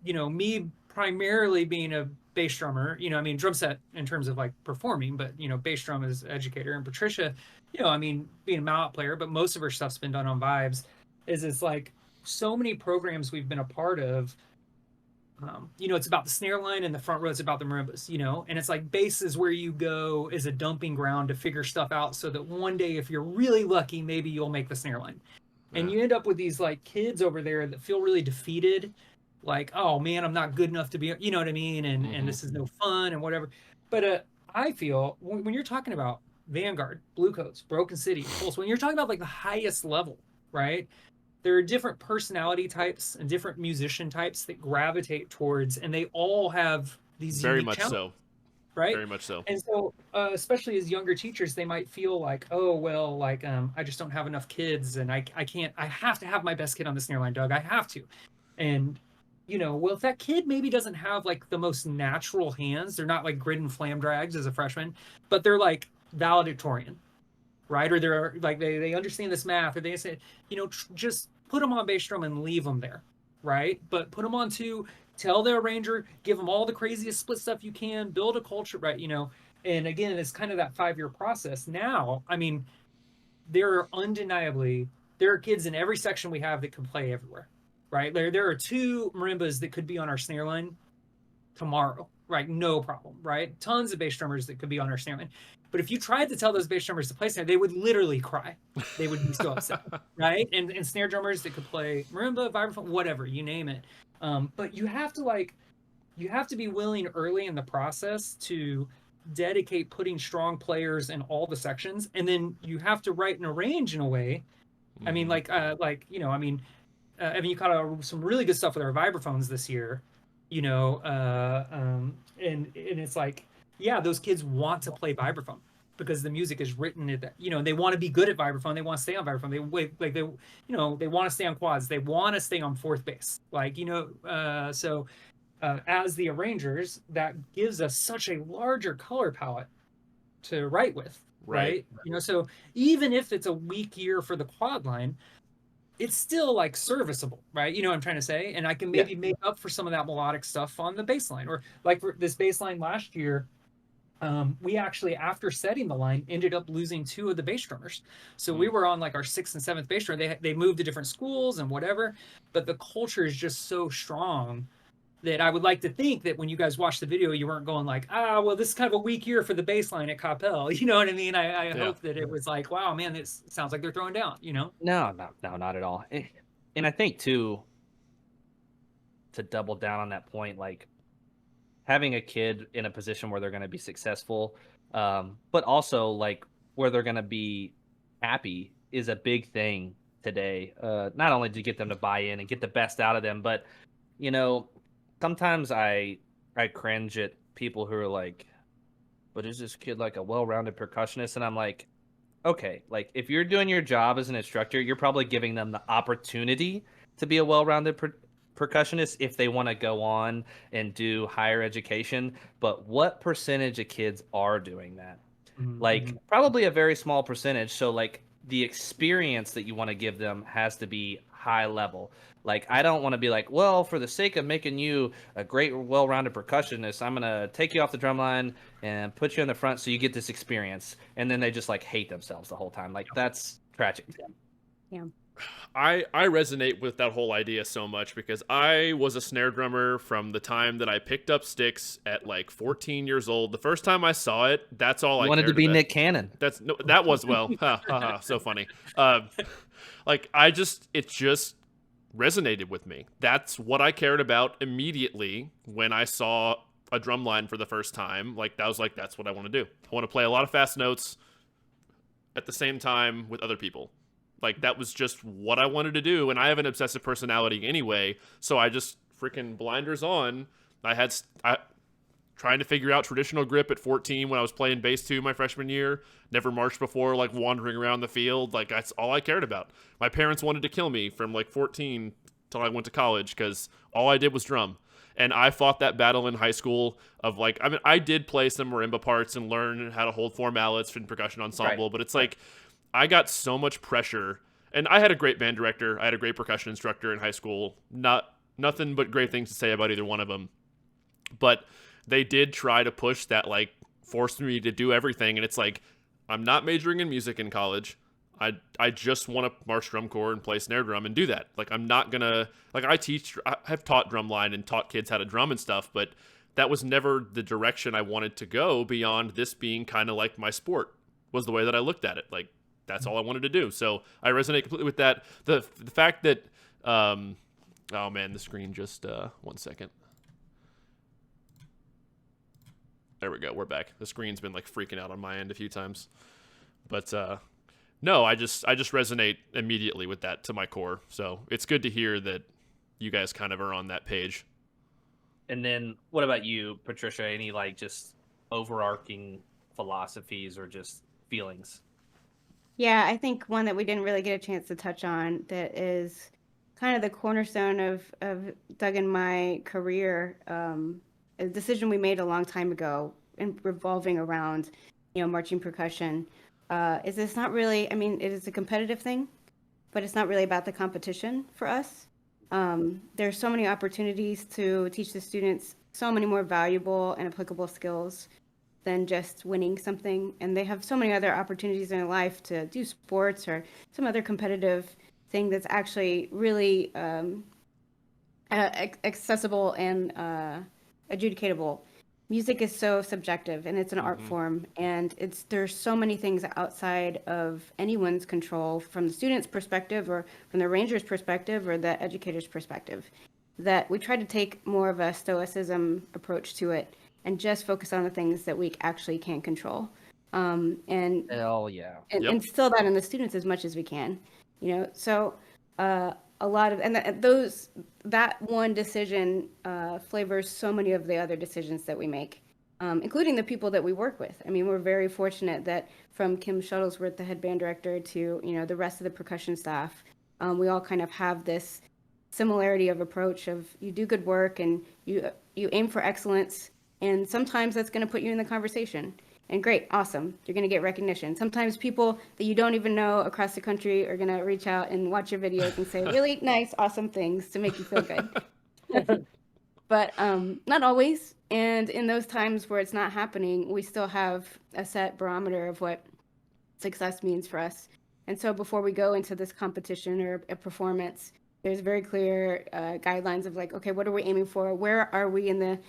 Me primarily being a bass drummer, drum set in terms of like performing, but bass drum as educator, and Patricia, being a mallet player, but most of her stuff's been done on vibes. It's like so many programs we've been a part of. It's about the snare line, and the front row, it's about the marimbas, and it's like bass is where you go as a dumping ground to figure stuff out, so that one day, if you're really lucky, maybe you'll make the snare line. Yeah. And you end up with these like kids over there that feel really defeated, like, oh man, I'm not good enough to be, you know what I mean? And this is no fun and whatever. But I feel when you're talking about Vanguard, Blue Coats, Broken City, Pulse, when you're talking about like the highest level, right? There are different personality types and different musician types that gravitate towards, and they all have these very much so, right? Very much so. And so, especially as younger teachers, they might feel like, oh well, like I just don't have enough kids, and I can't. I have to have my best kid on the snare line, Doug. I have to, and well, if that kid maybe doesn't have like the most natural hands, they're not like grid and flam drags as a freshman, but they're like valedictorian, right? Or they're like, they understand this math, or they say, just put them on bass drum and leave them there, right? But put them on two, tell the arranger, give them all the craziest split stuff you can, build a culture, right? And again, it's kind of that 5-year process. Now, I mean, there are kids in every section we have that can play everywhere, right? There are 2 marimbas that could be on our snare line tomorrow, right? No problem, right? Tons of bass drummers that could be on our snare line. But if you tried to tell those bass drummers to play snare, they would literally cry. They would be so upset, right? And snare drummers that could play marimba, vibraphone, whatever, you name it. But you have to be willing early in the process to dedicate putting strong players in all the sections, and then you have to write and arrange in a way. I mean, Evan, you caught some really good stuff with our vibraphones this year, and it's like, yeah, those kids want to play vibraphone because the music is written at that, they want to be good at vibraphone, they want to stay on vibraphone, they want to stay on quads, they want to stay on fourth bass, so as the arrangers, that gives us such a larger color palette to write with, right? So even if it's a weak year for the quad line, it's still like serviceable, right? You know what I'm trying to say? And I can maybe make up for some of that melodic stuff on the bass line. Or like for this bass line last year, we actually, after setting the line, ended up losing 2 of the bass drummers. So we were on like our 6th and 7th bass drummer. They moved to different schools and whatever, but the culture is just so strong that I would like to think that when you guys watched the video, you weren't going like, well, this is kind of a weak year for the bass line at Coppell. You know what I mean? I hope that it was like, wow, man, this sounds like they're throwing down, No, not at all. And I think too, to double down on that point, like having a kid in a position where they're going to be successful, but also like where they're going to be happy is a big thing today. Not only to get them to buy in and get the best out of them, but sometimes I cringe at people who are like, but is this kid like a well-rounded percussionist? And I'm like, okay, like if you're doing your job as an instructor, you're probably giving them the opportunity to be a well-rounded percussionist if they want to go on and do higher education. But what percentage of kids are doing that? Like probably a very small percentage. So like the experience that you want to give them has to be high level. Like, I don't want to be like, well, for the sake of making you a great, well-rounded percussionist, I'm going to take you off the drum line and put you in the front so you get this experience. And then they just, like, hate themselves the whole time. Like, that's tragic. Yeah. I resonate with that whole idea so much because I was a snare drummer from the time that I picked up sticks at, like, 14 years old. The first time I saw it, that's all I wanted to be about. Nick Cannon. That was, well, so funny. It just resonated with me. That's what I cared about immediately when I saw a drum line for the first time. Like, that's what I want to do. I want to play a lot of fast notes at the same time with other people. Like, that was just what I wanted to do, and I have an obsessive personality anyway, so I just freaking blinders on. I trying to figure out traditional grip at 14 when I was playing bass 2 my freshman year. Never marched before, like wandering around the field. Like, that's all I cared about. My parents wanted to kill me from like 14 till I went to college because all I did was drum. And I fought that battle in high school of like, I mean, I did play some marimba parts and learn how to hold 4 mallets in percussion ensemble, Right. But it's like, I got so much pressure. And I had a great band director. I had a great percussion instructor in high school. Nothing but great things to say about either one of them. But they did try to push that, like, forced me to do everything. And it's like, I'm not majoring in music in college. I just want to march drum corps and play snare drum and do that. Like, I'm not going to, like, I have taught drumline and taught kids how to drum and stuff, but that was never the direction I wanted to go beyond this being kind of like my sport was the way that I looked at it. Like, that's all I wanted to do. So I resonate completely with that. The fact that, oh man, the screen just, 1 second. There we go. We're back. The screen's been like freaking out on my end a few times, but no, I just resonate immediately with that to my core. So it's good to hear that you guys kind of are on that page. And then what about you, Patricia? Any like just overarching philosophies or just feelings? Yeah, I think one that we didn't really get a chance to touch on that is kind of the cornerstone of Doug and my career. A decision we made a long time ago, and revolving around, marching percussion, is it's not really. I mean, it is a competitive thing, but it's not really about the competition for us. There's so many opportunities to teach the students so many more valuable and applicable skills than just winning something. And they have so many other opportunities in their life to do sports or some other competitive thing that's actually really accessible and adjudicatable. Music is so subjective, and it's an art form, and there's so many things outside of anyone's control, from the student's perspective or from the arranger's perspective or the educator's perspective, that we try to take more of a stoicism approach to it and just focus on the things that we actually can control, and Hell yeah. and instill that in the students as much as we can. So a lot of, and that one decision flavors so many of the other decisions that we make, including the people that we work with. I mean, we're very fortunate that from Kim Shuttlesworth, the head band director, to the rest of the percussion staff, we all kind of have this similarity of approach of, you do good work and you aim for excellence, and sometimes that's going to put you in the conversation. And great, awesome, you're going to get recognition. Sometimes people that you don't even know across the country are going to reach out and watch your videos and say really nice, awesome things to make you feel good. But not always. And in those times where it's not happening, we still have a set barometer of what success means for us. And so before we go into this competition or a performance, there's very clear guidelines of like, okay, what are we aiming for? Where are we in the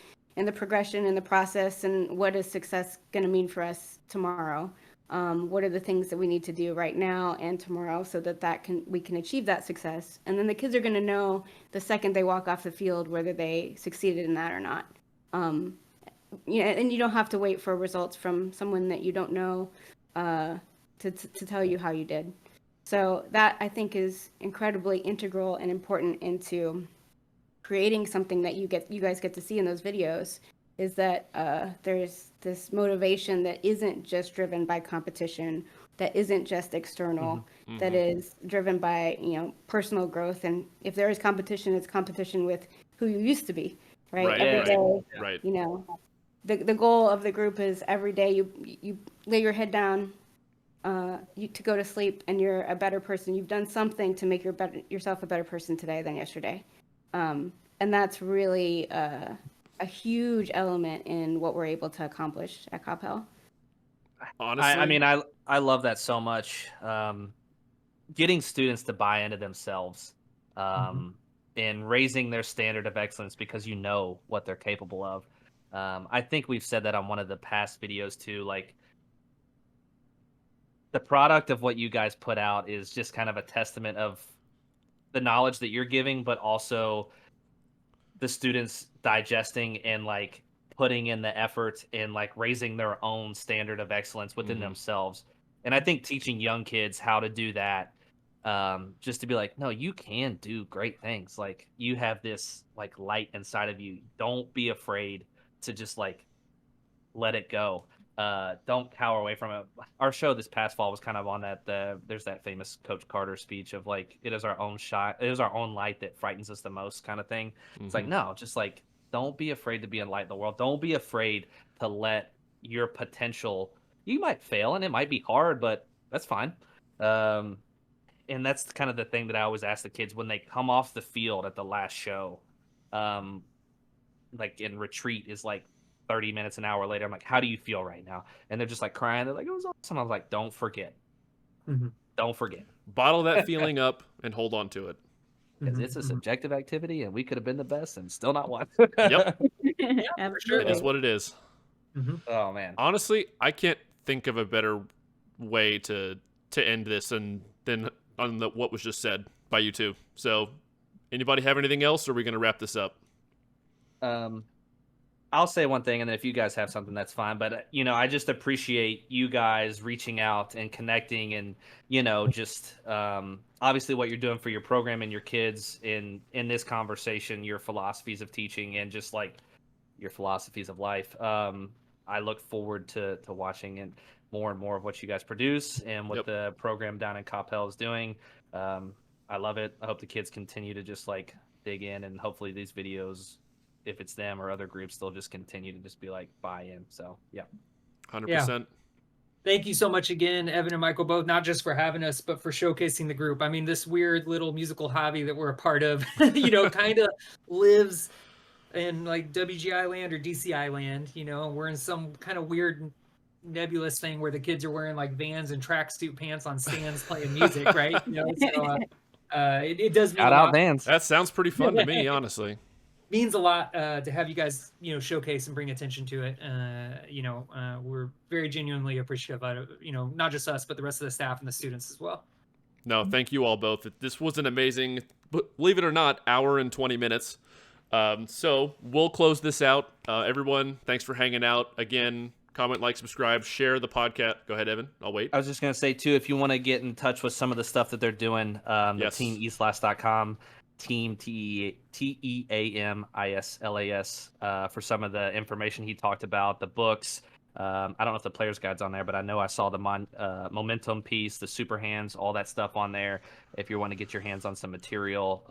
progression, in the process, and what is success going to mean for us tomorrow? What are the things that we need to do right now and tomorrow so that we can achieve that success? And then the kids are going to know the second they walk off the field whether they succeeded in that or not. And you don't have to wait for results from someone that you don't know to tell you how you did. So that, I think, is incredibly integral and important into creating something that you guys get to see in those videos, is that there's this motivation that isn't just driven by competition, that isn't just external, that is driven by personal growth. And if there is competition, it's competition with who you used to be, right? Every day, right. The goal of the group is every day you lay your head down to go to sleep, and you're a better person. You've done something to make yourself a better person today than yesterday. And that's really a huge element in what we're able to accomplish at Coppell. Honestly, I mean, I love that so much. Getting students to buy into themselves, and raising their standard of excellence because you know what they're capable of. I think we've said that on one of the past videos too. Like, the product of what you guys put out is just kind of a testament of the knowledge that you're giving, but also the students digesting and like putting in the effort and like raising their own standard of excellence within themselves. And I think teaching young kids how to do that, just to be like, no, you can do great things. Like, you have this like light inside of you. Don't be afraid to just like let it go. Don't cower away from it. Our show this past fall was kind of on that. There's that famous Coach Carter speech of like, it is our own shot. It is our own light that frightens us the most, kind of thing. It's like, no, just like, don't be afraid to be a light in the world. Don't be afraid to let your potential. You might fail and it might be hard, but that's fine. And that's kind of the thing that I always ask the kids when they come off the field at the last show, like in retreat is like 30 minutes, an hour later. I'm like, how do you feel right now? And they're just like crying. They're like, it was awesome. I was like, don't forget. Don't forget. Bottle that feeling up and hold on to it. Because it's a subjective activity and we could have been the best and still not won. Yep. Absolutely. It is what it is. Oh, man. Honestly, I can't think of a better way to end this than on what was just said by you two. So, anybody have anything else, or are we going to wrap this up? I'll say one thing, and then if you guys have something, that's fine. But, I just appreciate you guys reaching out and connecting and, just obviously what you're doing for your program and your kids in this conversation, your philosophies of teaching and just like your philosophies of life. I look forward to watching and more of what you guys produce and what the program down in Coppell is doing. I love it. I hope the kids continue to just like dig in, and hopefully these videos, if it's them or other groups, they'll just continue to just be like buy in. So yeah. 100%. Thank you so much again, Evan and Michael, both, not just for having us, but for showcasing the group. I mean, this weird little musical hobby that we're a part of, kind of lives in like WGI land or DCI land. We're in some kind of weird nebulous thing where the kids are wearing like Vans and tracksuit pants on stands playing music, right? It does mean Shout a out lot. Vans. That sounds pretty fun to me, honestly. Means a lot to have you guys, showcase and bring attention to it. We're very genuinely appreciative of it, not just us, but the rest of the staff and the students as well. No, thank you all both. This was an amazing, believe it or not, hour and 20 minutes. So we'll close this out. Everyone, thanks for hanging out. Again, comment, like, subscribe, share the podcast. Go ahead, Evan. I'll wait. I was just going to say, too, if you want to get in touch with some of the stuff that they're doing, the teameaslas.com, team, TEAMISLAS, for some of the information he talked about, the books. I don't know if the player's guide's on there, but I know I saw the momentum piece, the super hands, all that stuff on there. If you want to get your hands on some material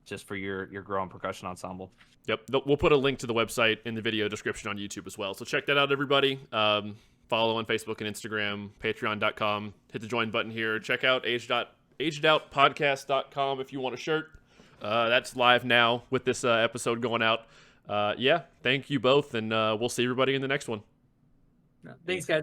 just for your growing percussion ensemble. Yep. We'll put a link to the website in the video description on YouTube as well. So check that out, everybody. Follow on Facebook and Instagram, patreon.com. Hit the join button here. Check out agedoutpodcast.com if you want a shirt. That's live now with this episode going out. Thank you both, and we'll see everybody in the next one. Thanks, guys.